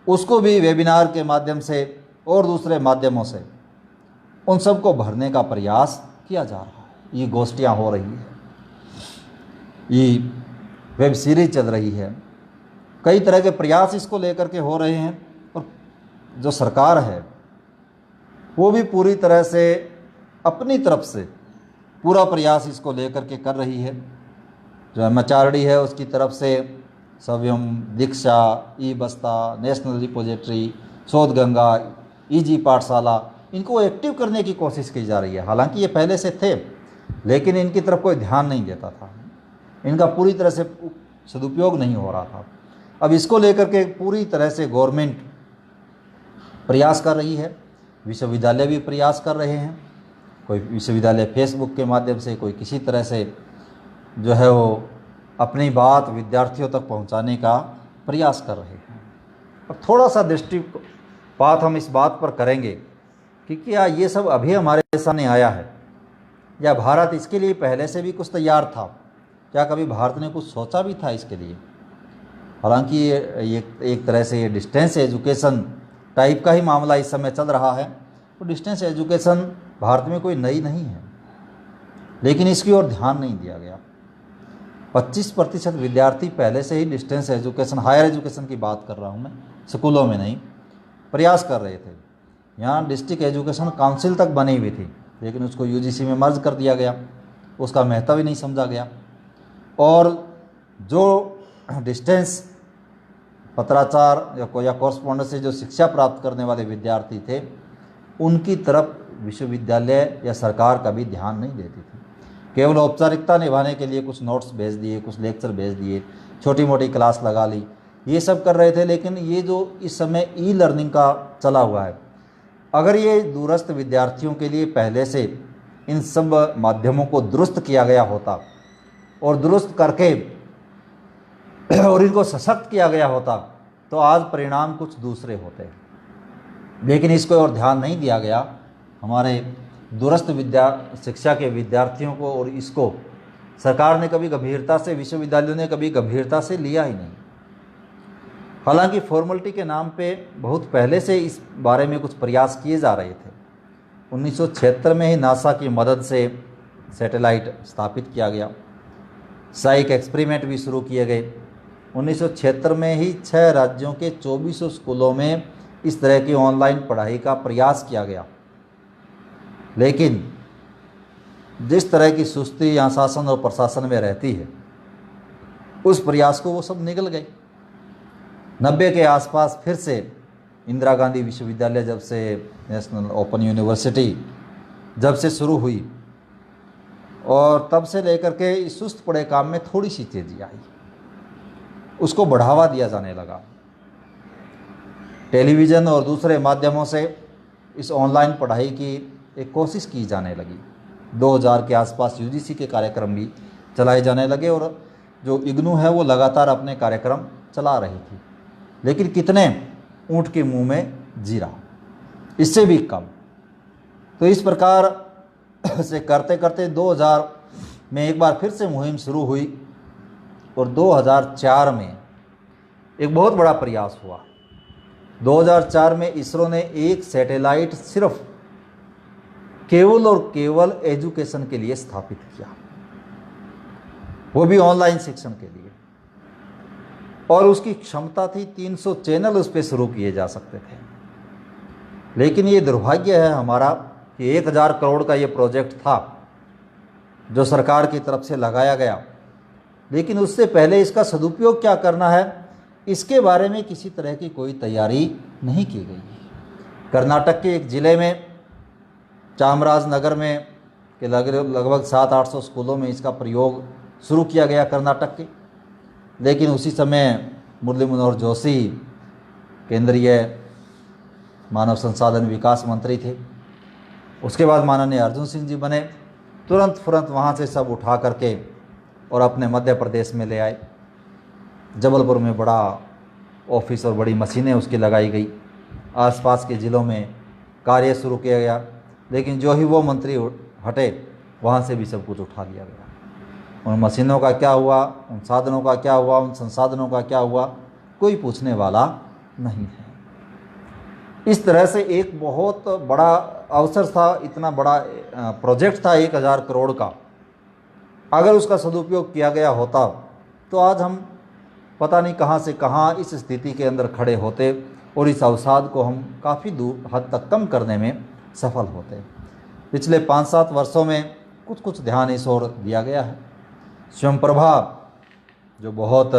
उसको भी वेबिनार के माध्यम से और दूसरे माध्यमों से उन सब को भरने का प्रयास किया जा रहा है। ये गोष्ठियाँ हो रही है, ये वेब सीरीज चल रही है, कई तरह के प्रयास इसको लेकर के हो रहे हैं। और जो सरकार है वो भी पूरी तरह से अपनी तरफ से पूरा प्रयास इसको लेकर के कर रही है। जो MHRD है उसकी तरफ से सव्यम, दीक्षा, ई बस्ता, नेशनल रिपोजिटरी, शोध गंगा, EG पाठशाला, इनको एक्टिव करने की कोशिश की जा रही है। हालांकि ये पहले से थे, लेकिन इनकी तरफ कोई ध्यान नहीं देता था, इनका पूरी तरह से सदुपयोग नहीं हो रहा था। अब इसको लेकर के पूरी तरह से गवर्नमेंट प्रयास कर रही है, विश्वविद्यालय भी प्रयास कर रहे हैं। कोई विश्वविद्यालय फेसबुक के माध्यम से, कोई किसी तरह से जो है वो अपनी बात विद्यार्थियों तक पहुंचाने का प्रयास कर रहे हैं। अब थोड़ा सा दृष्टिपात हम इस बात पर करेंगे कि क्या ये सब अभी हमारे सामने आया है या भारत इसके लिए पहले से भी कुछ तैयार था? क्या कभी भारत ने कुछ सोचा भी था इसके लिए? हालांकि ये एक तरह से ये डिस्टेंस एजुकेशन टाइप का ही मामला इस समय चल रहा है। तो डिस्टेंस एजुकेशन भारत में कोई नई नहीं है, लेकिन इसकी ओर ध्यान नहीं दिया गया। 25% विद्यार्थी पहले से ही डिस्टेंस एजुकेशन, हायर एजुकेशन की बात कर रहा हूँ मैं, स्कूलों में नहीं, प्रयास कर रहे थे। यहाँ डिस्ट्रिक्ट एजुकेशन काउंसिल तक बनी हुई थी, लेकिन उसको UGC में मर्ज कर दिया गया, उसका महत्व ही नहीं समझा गया। और जो डिस्टेंस पत्राचार या कॉरस्पॉन्डेंस से जो शिक्षा प्राप्त करने वाले विद्यार्थी थे, उनकी तरफ विश्वविद्यालय या सरकार कभी ध्यान नहीं देती थी। केवल औपचारिकता निभाने के लिए कुछ नोट्स भेज दिए, कुछ लेक्चर भेज दिए, छोटी मोटी क्लास लगा ली, ये सब कर रहे थे। लेकिन ये जो इस समय ई-लर्निंग का चला हुआ है, अगर ये दूरस्थ विद्यार्थियों के लिए पहले से इन सब माध्यमों को दुरुस्त किया गया होता और दुरुस्त करके और इनको सशक्त किया गया होता, तो आज परिणाम कुछ दूसरे होते। लेकिन इसको और ध्यान नहीं दिया गया हमारे दूरस्थ शिक्षा के विद्यार्थियों को, और इसको सरकार ने कभी गंभीरता से, विश्वविद्यालयों ने कभी गंभीरता से लिया ही नहीं। हालांकि फॉर्मेलिटी के नाम पे बहुत पहले से इस बारे में कुछ प्रयास किए जा रहे थे। 1976 में ही नासा की मदद से सैटेलाइट स्थापित किया गया। साइक एक्सपेरिमेंट भी शुरू किए गए। 1976 में ही 6 राज्यों के 2400 स्कूलों में इस तरह की ऑनलाइन पढ़ाई का प्रयास किया गया। लेकिन जिस तरह की सुस्ती यहाँ शासन और प्रशासन में रहती है, उस प्रयास को वो सब निगल गए। 90 के आसपास फिर से इंदिरा गांधी विश्वविद्यालय जब से नेशनल ओपन यूनिवर्सिटी जब से शुरू हुई, और तब से लेकर के इस सुस्त पड़े काम में थोड़ी सी तेजी आई, उसको बढ़ावा दिया जाने लगा। टेलीविज़न और दूसरे माध्यमों से इस ऑनलाइन पढ़ाई की एक कोशिश की जाने लगी। 2000 के आसपास यूजीसी के कार्यक्रम भी चलाए जाने लगे और जो इग्नू है वो लगातार अपने कार्यक्रम चला रही थी। लेकिन कितने ऊँट के मुंह में जीरा, इससे भी कम। तो इस प्रकार से करते करते 2000 में एक बार फिर से मुहिम शुरू हुई और 2004 में एक बहुत बड़ा प्रयास हुआ। 2004 में इसरो ने एक सैटेलाइट सिर्फ केवल और केवल एजुकेशन के लिए स्थापित किया, वो भी ऑनलाइन शिक्षण के लिए, और उसकी क्षमता थी 300 चैनल उस पर शुरू किए जा सकते थे। लेकिन ये दुर्भाग्य है हमारा कि 1000 करोड़ का ये प्रोजेक्ट था जो सरकार की तरफ से लगाया गया, लेकिन उससे पहले इसका सदुपयोग क्या करना है, इसके बारे में किसी तरह की कोई तैयारी नहीं की गई। कर्नाटक के एक ज़िले में चामराजनगर में के लगभग 700-800 स्कूलों में इसका प्रयोग शुरू किया गया कर्नाटक के। लेकिन उसी समय मुरली मनोहर जोशी केंद्रीय मानव संसाधन विकास मंत्री थे। उसके बाद माननीय अर्जुन सिंह जी बने। तुरंत वहाँ से सब उठा करके और अपने मध्य प्रदेश में ले आए। जबलपुर में बड़ा ऑफिस और बड़ी मशीनें उसकी लगाई गई। आसपास के ज़िलों में कार्य शुरू किया गया। लेकिन जो ही वो मंत्री हटे, वहाँ से भी सब कुछ उठा लिया गया। उन मशीनों का क्या हुआ, उन साधनों का क्या हुआ, उन संसाधनों का क्या हुआ, कोई पूछने वाला नहीं है। इस तरह से एक बहुत बड़ा अवसर था, इतना बड़ा प्रोजेक्ट था 1000 करोड़ का। अगर उसका सदुपयोग किया गया होता तो आज हम पता नहीं कहाँ से कहाँ इस स्थिति के अंदर खड़े होते और इस अवसाद को हम काफ़ी दूर हद तक कम करने में सफल होते। पिछले 5-7 वर्षों में कुछ ध्यान इस ओर दिया गया है। स्वयंप्रभा जो बहुत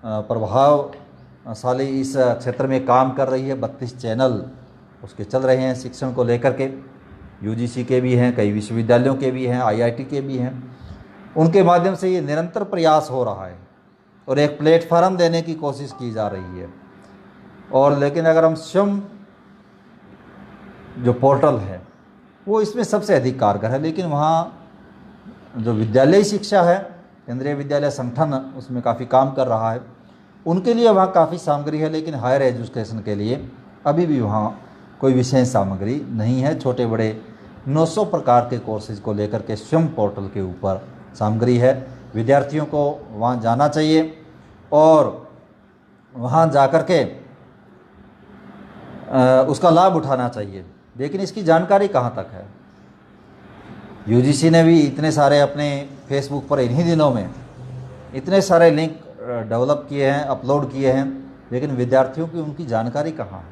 प्रभावशाली इस क्षेत्र में काम कर रही है, 32 चैनल उसके चल रहे हैं शिक्षण को लेकर के। यूजीसी के भी हैं, कई विश्वविद्यालयों के भी हैं, आईआईटी के भी हैं। उनके माध्यम से ये निरंतर प्रयास हो रहा है और एक प्लेटफार्म देने की कोशिश की जा रही है। और लेकिन अगर हम स्वयं जो पोर्टल है वो इसमें सबसे अधिक कारगर है। लेकिन वहाँ जो विद्यालयी शिक्षा है, केंद्रीय विद्यालय संगठन उसमें काफ़ी काम कर रहा है, उनके लिए वहाँ काफ़ी सामग्री है। लेकिन हायर एजुकेशन के लिए अभी भी वहाँ कोई विशेष सामग्री नहीं है। छोटे बड़े 900 प्रकार के कोर्सेज को लेकर के स्वयं पोर्टल के ऊपर सामग्री है। विद्यार्थियों को वहाँ जाना चाहिए और वहाँ जाकर के उसका लाभ उठाना चाहिए। लेकिन इसकी जानकारी कहाँ तक है? यूजीसी ने भी इतने सारे अपने फेसबुक पर इन्हीं दिनों में इतने सारे लिंक डेवलप किए हैं, अपलोड किए हैं, लेकिन विद्यार्थियों की उनकी जानकारी कहाँ है,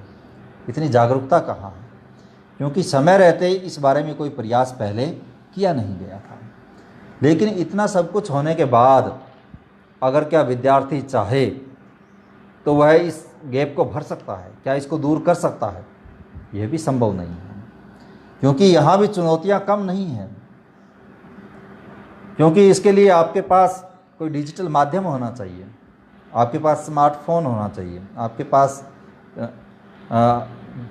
इतनी जागरूकता कहाँ है? क्योंकि समय रहते ही इस बारे में कोई प्रयास पहले किया नहीं गया था। लेकिन इतना सब कुछ होने के बाद अगर क्या विद्यार्थी चाहे तो वह इस गैप को भर सकता है? क्या इसको दूर कर सकता है? यह भी संभव नहीं है, क्योंकि यहाँ भी चुनौतियाँ कम नहीं हैं। क्योंकि इसके लिए आपके पास कोई डिजिटल माध्यम होना चाहिए, आपके पास स्मार्टफोन होना चाहिए, आपके पास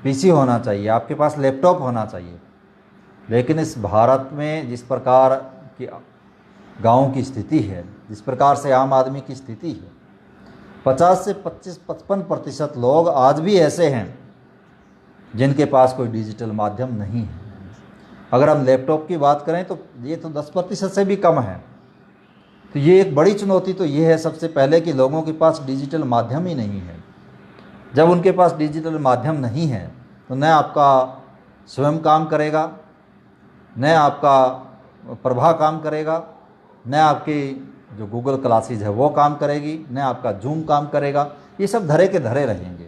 पीसी होना चाहिए, आपके पास लैपटॉप होना चाहिए। लेकिन इस भारत में जिस प्रकार की गाँव की स्थिति है, जिस प्रकार से आम आदमी की स्थिति है, 50 से 55% लोग आज भी ऐसे हैं जिनके पास कोई डिजिटल माध्यम नहीं है। अगर हम लैपटॉप की बात करें तो ये तो 10% से भी कम है। तो ये एक बड़ी चुनौती तो ये है सबसे पहले कि लोगों के पास डिजिटल माध्यम ही नहीं है। जब उनके पास डिजिटल माध्यम नहीं है तो न आपका स्वयं काम करेगा, न आपका प्रभा काम करेगा, न आपकी जो गूगल क्लासेज है वो काम करेगी, न आपका जूम काम करेगा। ये सब धरे के धरे रहेंगे।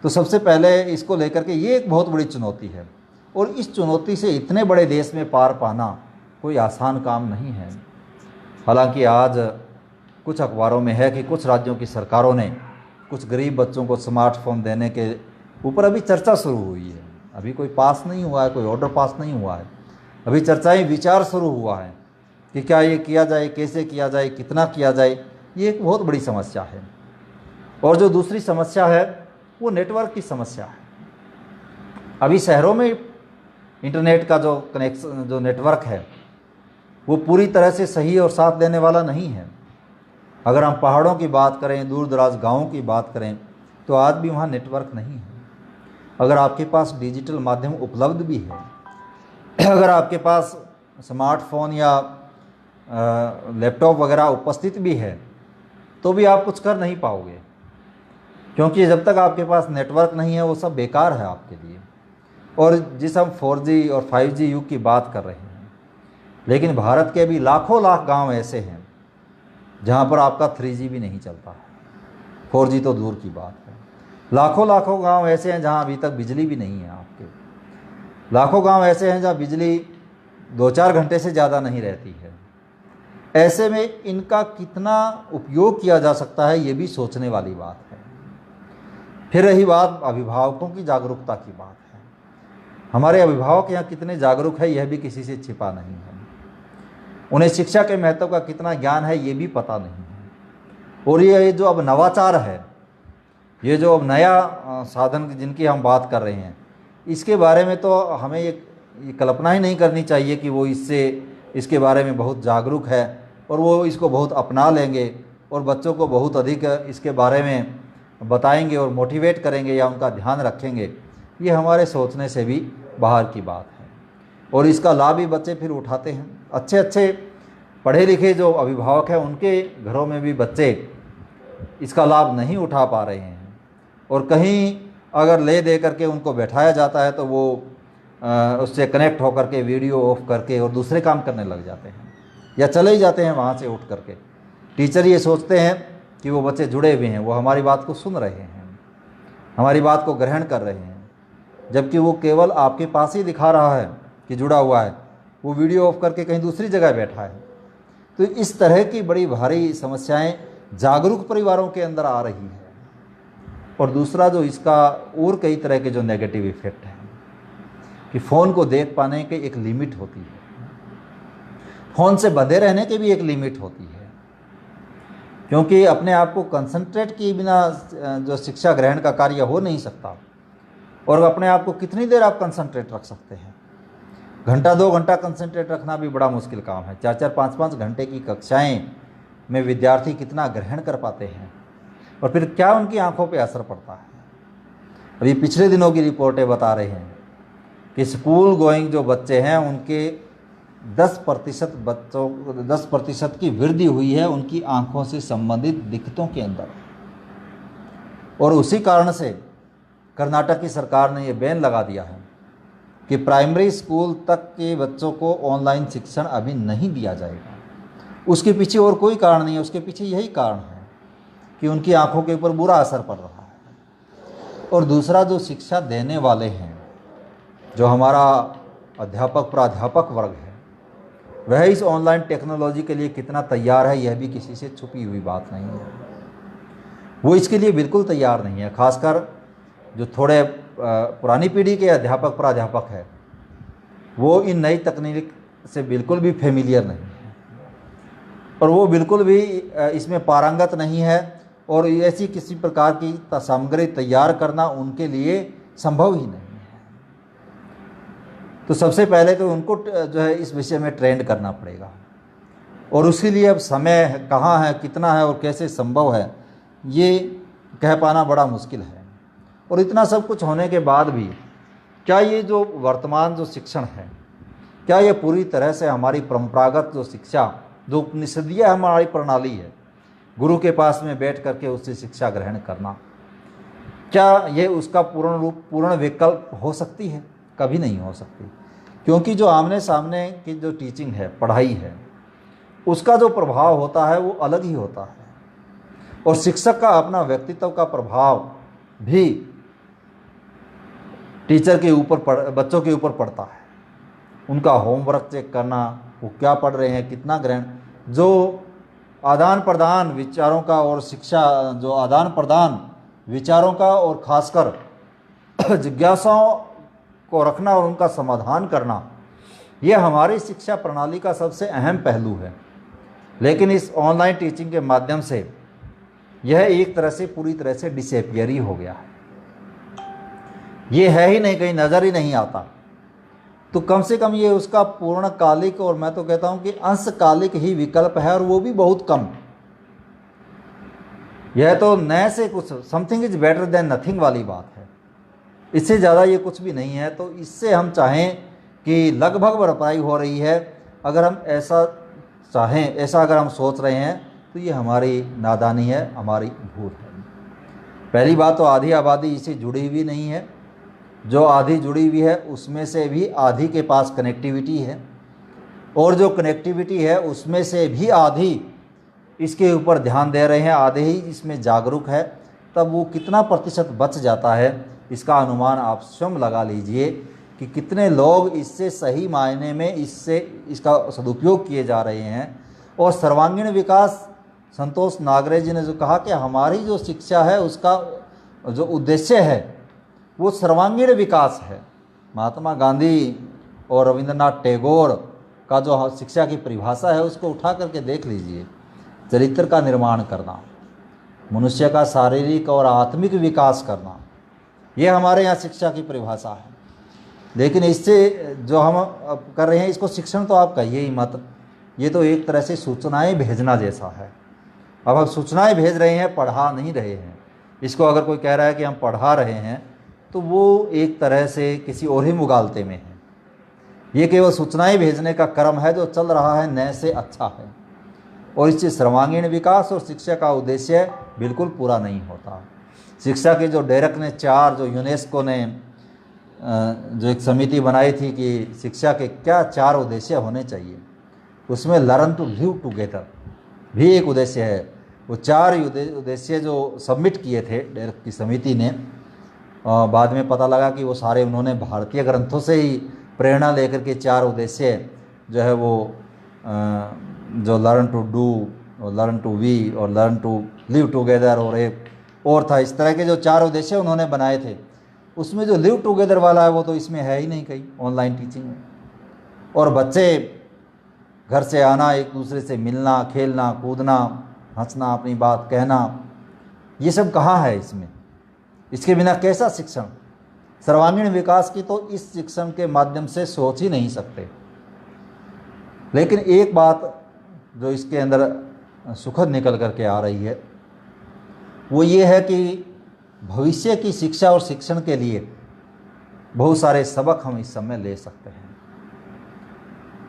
तो सबसे पहले इसको लेकर के ये एक बहुत बड़ी चुनौती है, और इस चुनौती से इतने बड़े देश में पार पाना कोई आसान काम नहीं है। हालांकि आज कुछ अखबारों में है कि कुछ राज्यों की सरकारों ने कुछ गरीब बच्चों को स्मार्टफोन देने के ऊपर अभी चर्चा शुरू हुई है। अभी कोई पास नहीं हुआ है, कोई ऑर्डर पास नहीं हुआ है, अभी चर्चाएं विचार शुरू हुआ है कि क्या ये किया जाए, कैसे किया जाए, कितना किया जाए। ये एक बहुत बड़ी समस्या है। और जो दूसरी समस्या है वो नेटवर्क की समस्या है। अभी शहरों में इंटरनेट का जो कनेक्शन, जो नेटवर्क है, वो पूरी तरह से सही और साथ देने वाला नहीं है। अगर हम पहाड़ों की बात करें, दूर दराज गाँवों की बात करें, तो आज भी वहाँ नेटवर्क नहीं है। अगर आपके पास डिजिटल माध्यम उपलब्ध भी है, अगर आपके पास स्मार्टफोन या लैपटॉप वगैरह उपस्थित भी है, तो भी आप कुछ कर नहीं पाओगे, क्योंकि जब तक आपके पास नेटवर्क नहीं है वो सब बेकार है आपके लिए। और जिस हम 4G और 5G युग की बात कर रहे हैं, लेकिन भारत के भी लाखों लाख गांव ऐसे हैं जहां पर आपका 3G भी नहीं चलता है, 4G तो दूर की बात है। लाखों लाखों गांव ऐसे हैं जहां अभी तक बिजली भी नहीं है आपके। लाखों गांव ऐसे हैं जहां बिजली 2-4 घंटे से ज़्यादा नहीं रहती है। ऐसे में इनका कितना उपयोग किया जा सकता है, ये भी सोचने वाली बात है। फिर रही बात अभिभावकों की जागरूकता की बात है। हमारे अभिभावक यहाँ कितने जागरूक है, यह भी किसी से छिपा नहीं है। उन्हें शिक्षा के महत्व का कितना ज्ञान है, ये भी पता नहीं है। और ये जो अब नवाचार है, ये जो अब नया साधन जिनकी हम बात कर रहे हैं, इसके बारे में तो हमें ये कल्पना ही नहीं करनी चाहिए कि वो इसके बारे में बहुत जागरूक है और वो इसको बहुत अपना लेंगे और बच्चों को बहुत अधिक इसके बारे में बताएंगे और मोटिवेट करेंगे या उनका ध्यान रखेंगे। ये हमारे सोचने से भी बाहर की बात है। और इसका लाभ भी बच्चे फिर उठाते हैं। अच्छे अच्छे पढ़े लिखे जो अभिभावक हैं, उनके घरों में भी बच्चे इसका लाभ नहीं उठा पा रहे हैं, और कहीं अगर ले दे करके उनको बैठाया जाता है तो वो उससे कनेक्ट होकर के वीडियो ऑफ करके और दूसरे काम करने लग जाते हैं, या चले ही जाते हैं वहाँ से उठ करके। टीचर ये सोचते हैं कि वो बच्चे जुड़े हुए हैं, वो हमारी बात को सुन रहे हैं, हमारी बात को ग्रहण कर रहे हैं, जबकि वो केवल आपके पास ही दिखा रहा है कि जुड़ा हुआ है, वो वीडियो ऑफ करके कहीं दूसरी जगह बैठा है। तो इस तरह की बड़ी भारी समस्याएं जागरूक परिवारों के अंदर आ रही है। और दूसरा जो इसका और कई तरह के जो नेगेटिव इफेक्ट हैं कि फ़ोन को देख पाने की एक लिमिट होती है, फ़ोन से बंधे रहने की भी एक लिमिट होती है, क्योंकि अपने आप को कंसंट्रेट किए बिना जो शिक्षा ग्रहण का कार्य हो नहीं सकता। और अपने आप को कितनी देर आप कंसंट्रेट रख सकते हैं? घंटा 2 घंटा कंसंट्रेट रखना भी बड़ा मुश्किल काम है। 4-4 5-5 घंटे की कक्षाएं में विद्यार्थी कितना ग्रहण कर पाते हैं, और फिर क्या उनकी आंखों पे असर पड़ता है? अभी पिछले दिनों की रिपोर्टें बता रहे हैं कि स्कूल गोइंग जो बच्चे हैं उनके 10% की वृद्धि हुई है उनकी आंखों से संबंधित दिक्कतों के अंदर। और उसी कारण से कर्नाटक की सरकार ने ये बैन लगा दिया है कि प्राइमरी स्कूल तक के बच्चों को ऑनलाइन शिक्षण अभी नहीं दिया जाएगा। उसके पीछे और कोई कारण नहीं है, उसके पीछे यही कारण है कि उनकी आंखों के ऊपर बुरा असर पड़ रहा है। और दूसरा जो शिक्षा देने वाले हैं, जो हमारा अध्यापक प्राध्यापक वर्ग है, वह इस ऑनलाइन टेक्नोलॉजी के लिए कितना तैयार है, यह भी किसी से छुपी हुई बात नहीं है। वो इसके लिए बिल्कुल तैयार नहीं है। खासकर जो थोड़े पुरानी पीढ़ी के अध्यापक प्राध्यापक है, वो इन नई तकनीक से बिल्कुल भी फेमिलियर नहीं है, और वो बिल्कुल भी इसमें पारंगत नहीं है, और ऐसी किसी प्रकार की सामग्री तैयार करना उनके लिए संभव ही नहीं है। तो सबसे पहले तो उनको जो है इस विषय में ट्रेंड करना पड़ेगा, और उसके लिए अब समय कहाँ है, कितना है और कैसे संभव है, ये कह पाना बड़ा मुश्किल है। और इतना सब कुछ होने के बाद भी क्या ये जो वर्तमान जो शिक्षण है, क्या ये पूरी तरह से हमारी परंपरागत जो शिक्षा, जो उपनिषदीय हमारी प्रणाली है, गुरु के पास में बैठ करके उससे शिक्षा ग्रहण करना, क्या ये उसका पूर्ण रूप, पूर्ण विकल्प हो सकती है? कभी नहीं हो सकती, क्योंकि जो आमने सामने की जो टीचिंग है, पढ़ाई है, उसका जो प्रभाव होता है वो अलग ही होता है। और शिक्षक का अपना व्यक्तित्व का प्रभाव भी टीचर के ऊपर, बच्चों के ऊपर पड़ता है। उनका होमवर्क चेक करना, वो क्या पढ़ रहे हैं, कितना ग्रहण, जो आदान प्रदान विचारों का और शिक्षा, जो आदान प्रदान विचारों का और खासकर जिज्ञासाओं को रखना और उनका समाधान करना, यह हमारी शिक्षा प्रणाली का सबसे अहम पहलू है। लेकिन इस ऑनलाइन टीचिंग के माध्यम से यह एक तरह से पूरी तरह से डिसअपियर ही हो गया है। ये है ही नहीं, कहीं नज़र ही नहीं आता। तो कम से कम ये उसका पूर्णकालिक, और मैं तो कहता हूँ कि अंशकालिक ही विकल्प है, और वो भी बहुत कम। यह तो नए से कुछ, something is better than nothing वाली बात है। इससे ज़्यादा ये कुछ भी नहीं है। तो इससे हम चाहें कि लगभग भरपाई हो रही है, अगर हम ऐसा चाहें, ऐसा अगर हम सोच रहे हैं, तो ये हमारी नादानी है, हमारी भूल है। पहली बात तो आधी आबादी इससे जुड़ी हुई नहीं है। जो आधी जुड़ी हुई है उसमें से भी आधी के पास कनेक्टिविटी है, और जो कनेक्टिविटी है उसमें से भी आधी इसके ऊपर ध्यान दे रहे हैं, आधे ही इसमें जागरूक है। तब वो कितना प्रतिशत बच जाता है, इसका अनुमान आप स्वयं लगा लीजिए कि कितने लोग इससे सही मायने में इसका सदुपयोग किए जा रहे हैं। और सर्वांगीण विकास, संतोष नागरे जी ने जो कहा कि हमारी जो शिक्षा है उसका जो उद्देश्य है वो सर्वांगीण विकास है। महात्मा गांधी और रविंद्रनाथ टैगोर का जो शिक्षा की परिभाषा है उसको उठा करके देख लीजिए। चरित्र का निर्माण करना, मनुष्य का शारीरिक और आत्मिक विकास करना, ये हमारे यहाँ शिक्षा की परिभाषा है। लेकिन इससे जो हम अब कर रहे हैं, इसको शिक्षण तो आप कहिए ही मत, ये तो एक तरह से सूचनाएं भेजना जैसा है। अब हम सूचनाएं भेज रहे हैं, पढ़ा नहीं रहे हैं। इसको अगर कोई कह रहा है कि हम पढ़ा रहे हैं, तो वो एक तरह से किसी और ही मुगालते में है। ये केवल सूचनाएं भेजने का क्रम है जो चल रहा है, नए से अच्छा है। और इससे सर्वांगीण विकास और शिक्षा का उद्देश्य बिल्कुल पूरा नहीं होता। शिक्षा के जो डायरेक्ट ने 4, जो यूनेस्को ने जो एक समिति बनाई थी कि शिक्षा के क्या 4 उद्देश्य होने चाहिए, उसमें लर्न टू लिव टुगेदर भी एक उद्देश्य है। वो 4 उद्देश्य जो सबमिट किए थे डायरेक्ट की समिति ने, बाद में पता लगा कि वो सारे उन्होंने भारतीय ग्रंथों से ही प्रेरणा लेकर के 4 उद्देश्य जो है वो जो लर्न टू डू और लर्न टू वी और लर्न टू लिव टुगेदर और एक और था, इस तरह के जो 4 उद्देश्य उन्होंने बनाए थे, उसमें जो लिव टुगेदर वाला है वो तो इसमें है ही नहीं कहीं ऑनलाइन टीचिंग में। और बच्चे घर से आना, एक दूसरे से मिलना, खेलना, कूदना, हंसना, अपनी बात कहना, ये सब कहाँ है इसमें? इसके बिना कैसा शिक्षण? सर्वांगीण विकास की तो इस शिक्षण के माध्यम से सोच ही नहीं सकते। लेकिन एक बात जो इसके अंदर सुखद निकल करके आ रही है वो ये है कि भविष्य की शिक्षा और शिक्षण के लिए बहुत सारे सबक हम इस समय ले सकते हैं।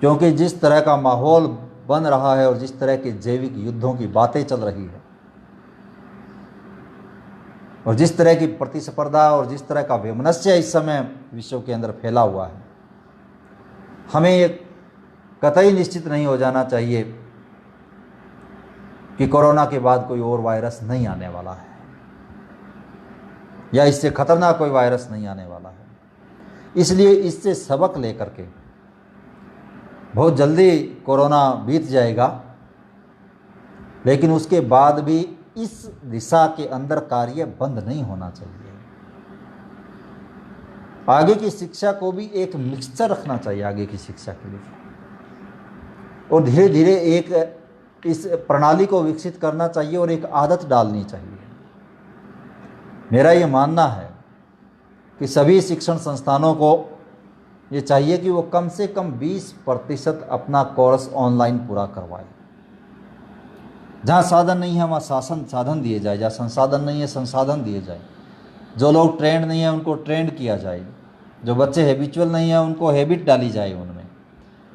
क्योंकि जिस तरह का माहौल बन रहा है और जिस तरह के जैविक युद्धों की बातें चल रही है और जिस तरह की प्रतिस्पर्धा और जिस तरह का वैमनस्य इस समय विश्व के अंदर फैला हुआ है, हमें ये कतई निश्चित नहीं हो जाना चाहिए कि कोरोना के बाद कोई और वायरस नहीं आने वाला है या इससे खतरनाक कोई वायरस नहीं आने वाला है। इसलिए इससे सबक लेकर के बहुत जल्दी कोरोना बीत जाएगा, लेकिन उसके बाद भी इस दिशा के अंदर कार्य बंद नहीं होना चाहिए। आगे की शिक्षा को भी एक मिक्सचर रखना चाहिए आगे की शिक्षा के लिए, और धीरे धीरे एक इस प्रणाली को विकसित करना चाहिए और एक आदत डालनी चाहिए। मेरा ये मानना है कि सभी शिक्षण संस्थानों को ये चाहिए कि वो कम से कम 20% अपना कोर्स ऑनलाइन पूरा करवाए। जहाँ साधन नहीं है वहाँ साधन दिए जाए, जहाँ संसाधन नहीं है संसाधन दिए जाए। जो लोग ट्रेंड नहीं है उनको ट्रेंड किया जाए, जो बच्चे हैबिचुअल नहीं है उनको हैबिट डाली जाए उनमें,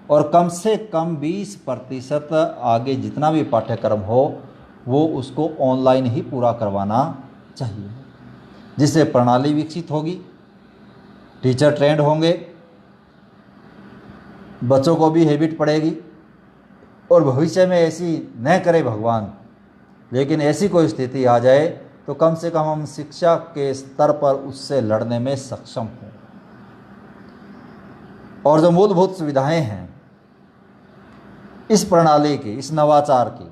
और कम से कम 20% आगे जितना भी पाठ्यक्रम हो वो उसको ऑनलाइन ही पूरा करवाना चाहिए। जिससे प्रणाली विकसित होगी, टीचर ट्रेंड होंगे, बच्चों को भी हैबिट पड़ेगी और भविष्य में ऐसी न करे भगवान, लेकिन ऐसी कोई स्थिति आ जाए तो कम से कम हम शिक्षा के स्तर पर उससे लड़ने में सक्षम हों। और जो मूलभूत सुविधाएं हैं इस प्रणाली की, इस नवाचार की,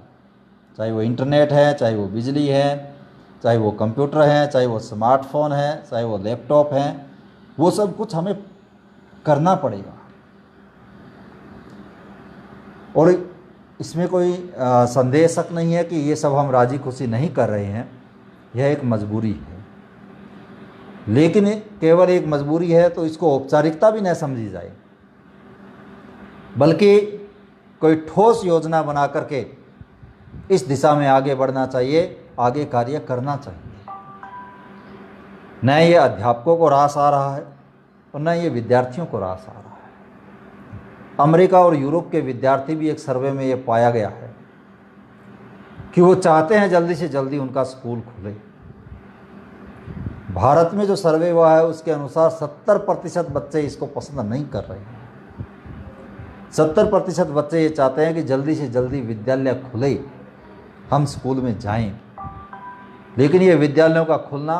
चाहे वो इंटरनेट है, चाहे वो बिजली है, चाहे वो कंप्यूटर है, चाहे वो स्मार्टफोन है, चाहे वो लैपटॉप है, वो सब कुछ हमें करना पड़ेगा। और इसमें कोई संदेह शक नहीं है कि ये सब हम राजी खुशी नहीं कर रहे हैं, यह एक मजबूरी है। लेकिन केवल एक मजबूरी है तो इसको औपचारिकता भी न समझी जाए, बल्कि कोई ठोस योजना बना करके इस दिशा में आगे बढ़ना चाहिए, आगे कार्य करना चाहिए। न ये अध्यापकों को रास आ रहा है और न ये विद्यार्थियों को रास आ रहा है। अमेरिका और यूरोप के विद्यार्थी भी एक सर्वे में ये पाया गया है कि वो चाहते हैं जल्दी से जल्दी उनका स्कूल खुले। भारत में जो सर्वे हुआ है उसके अनुसार 70% बच्चे इसको पसंद नहीं कर रहे हैं। 70% बच्चे ये चाहते हैं कि जल्दी से जल्दी विद्यालय खुले, हम स्कूल में जाएं। लेकिन ये विद्यालयों का खुलना,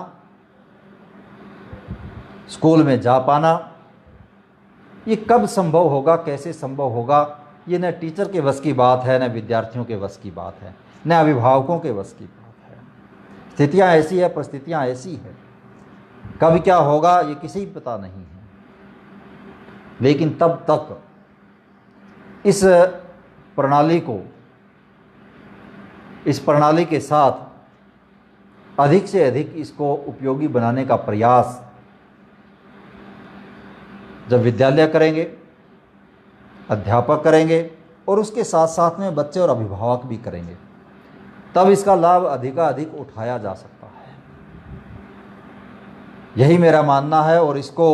स्कूल में जा पाना, ये कब संभव होगा, कैसे संभव होगा, ये न टीचर के वश की बात है, न विद्यार्थियों के वश की बात है, न अभिभावकों के वश की बात है। स्थितियाँ ऐसी है, परिस्थितियाँ ऐसी है, कब क्या होगा ये किसी को पता नहीं है। लेकिन तब तक इस प्रणाली को, इस प्रणाली के साथ अधिक से अधिक इसको उपयोगी बनाने का प्रयास जब विद्यालय करेंगे, अध्यापक करेंगे और उसके साथ साथ में बच्चे और अभिभावक भी करेंगे, तब इसका लाभ अधिकाधिक उठाया जा सकता है। यही मेरा मानना है और इसको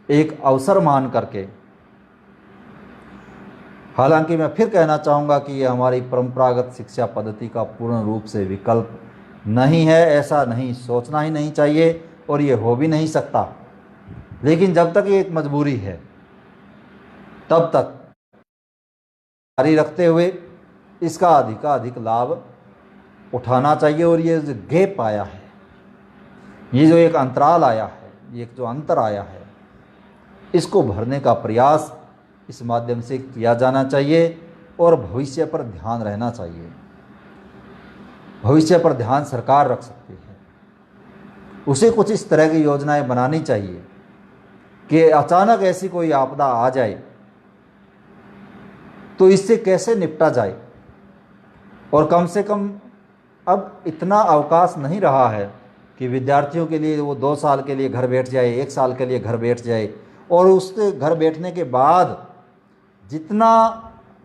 एक अवसर मान करके, हालांकि मैं फिर कहना चाहूँगा कि ये हमारी परंपरागत शिक्षा पद्धति का पूर्ण रूप से विकल्प नहीं है, ऐसा नहीं सोचना ही नहीं चाहिए और ये हो भी नहीं सकता। लेकिन जब तक ये एक मजबूरी है तब तक जारी रखते हुए इसका अधिकाधिक लाभ उठाना चाहिए। और ये जो गैप आया है, ये जो एक अंतराल आया है, ये जो अंतर आया है, इसको भरने का प्रयास इस माध्यम से किया जाना चाहिए और भविष्य पर ध्यान रहना चाहिए। भविष्य पर ध्यान सरकार रख सकती है, उसे कुछ इस तरह की योजनाएं बनानी चाहिए कि अचानक ऐसी कोई आपदा आ जाए तो इससे कैसे निपटा जाए। और कम से कम अब इतना अवकाश नहीं रहा है कि विद्यार्थियों के लिए वो 2 साल के लिए घर बैठ जाए, 1 साल के लिए घर बैठ जाए और उसके घर बैठने के बाद जितना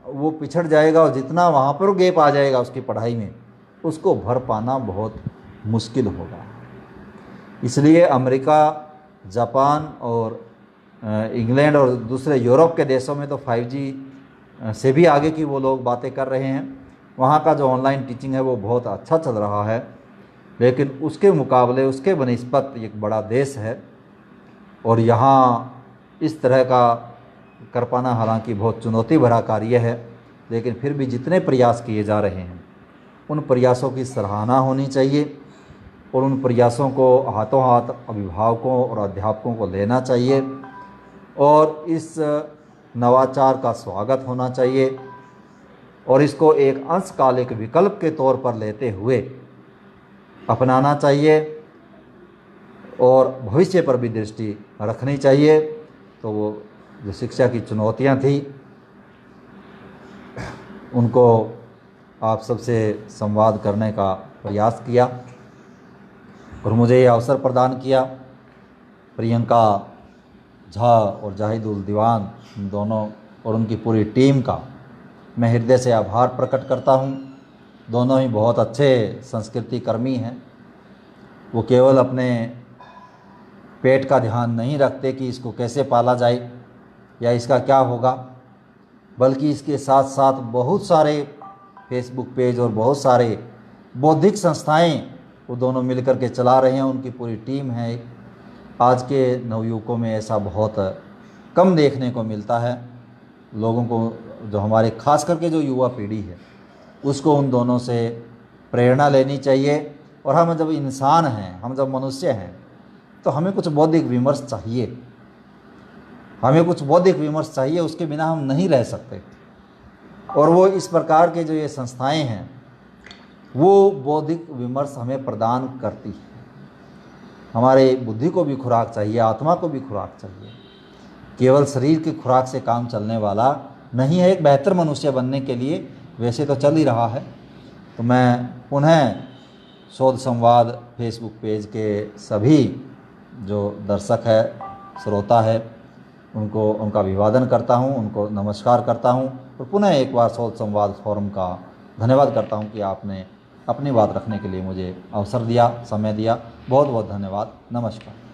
वो पिछड़ जाएगा और जितना वहाँ पर गैप आ जाएगा उसकी पढ़ाई में, उसको भर पाना बहुत मुश्किल होगा। इसलिए अमेरिका, जापान और इंग्लैंड और दूसरे यूरोप के देशों में तो 5G से भी आगे की वो लोग बातें कर रहे हैं। वहाँ का जो ऑनलाइन टीचिंग है वो बहुत अच्छा चल रहा है, लेकिन उसके मुकाबले, उसके बनिस्बत एक बड़ा देश है और यहाँ इस तरह का कर पाना हालांकि बहुत चुनौती भरा कार्य है। लेकिन फिर भी जितने प्रयास किए जा रहे हैं उन प्रयासों की सराहना होनी चाहिए और उन प्रयासों को हाथों हाथ अभिभावकों और अध्यापकों को लेना चाहिए और इस नवाचार का स्वागत होना चाहिए और इसको एक अंशकालिक विकल्प के तौर पर लेते हुए अपनाना चाहिए और भविष्य पर भी दृष्टि रखनी चाहिए। तो वो जो शिक्षा की चुनौतियां थी उनको आप सबसे संवाद करने का प्रयास किया और मुझे ये अवसर प्रदान किया। प्रियंका झा और जाहिदुल दीवान दोनों और उनकी पूरी टीम का मैं हृदय से आभार प्रकट करता हूँ। दोनों ही बहुत अच्छे संस्कृति कर्मी हैं। वो केवल अपने पेट का ध्यान नहीं रखते कि इसको कैसे पाला जाए या इसका क्या होगा, बल्कि इसके साथ साथ बहुत सारे फेसबुक पेज और बहुत सारे बौद्धिक संस्थाएं वो दोनों मिलकर के चला रहे हैं, उनकी पूरी टीम है। आज के नवयुवकों में ऐसा बहुत कम देखने को मिलता है। लोगों को, जो हमारे खास करके जो युवा पीढ़ी है, उसको उन दोनों से प्रेरणा लेनी चाहिए। और हम जब इंसान हैं, हम जब मनुष्य हैं, तो हमें कुछ बौद्धिक विमर्श चाहिए, हमें कुछ बौद्धिक विमर्श चाहिए, उसके बिना हम नहीं रह सकते। और वो इस प्रकार के जो ये संस्थाएं हैं, वो बौद्धिक विमर्श हमें प्रदान करती है। हमारे बुद्धि को भी खुराक चाहिए, आत्मा को भी खुराक चाहिए। केवल शरीर की खुराक से काम चलने वाला नहीं है। एक बेहतर मनुष्य बनने के लिए वैसे तो चल ही रहा है। तो मैं पुनः शोध संवाद फेसबुक पेज के सभी जो दर्शक है, श्रोता है, उनको उनका अभिवादन करता हूँ, उनको नमस्कार करता हूँ। और पुनः एक बार शोध संवाद फोरम का धन्यवाद करता हूँ कि आपने अपनी बात रखने के लिए मुझे अवसर दिया, समय दिया। बहुत बहुत धन्यवाद। नमस्कार।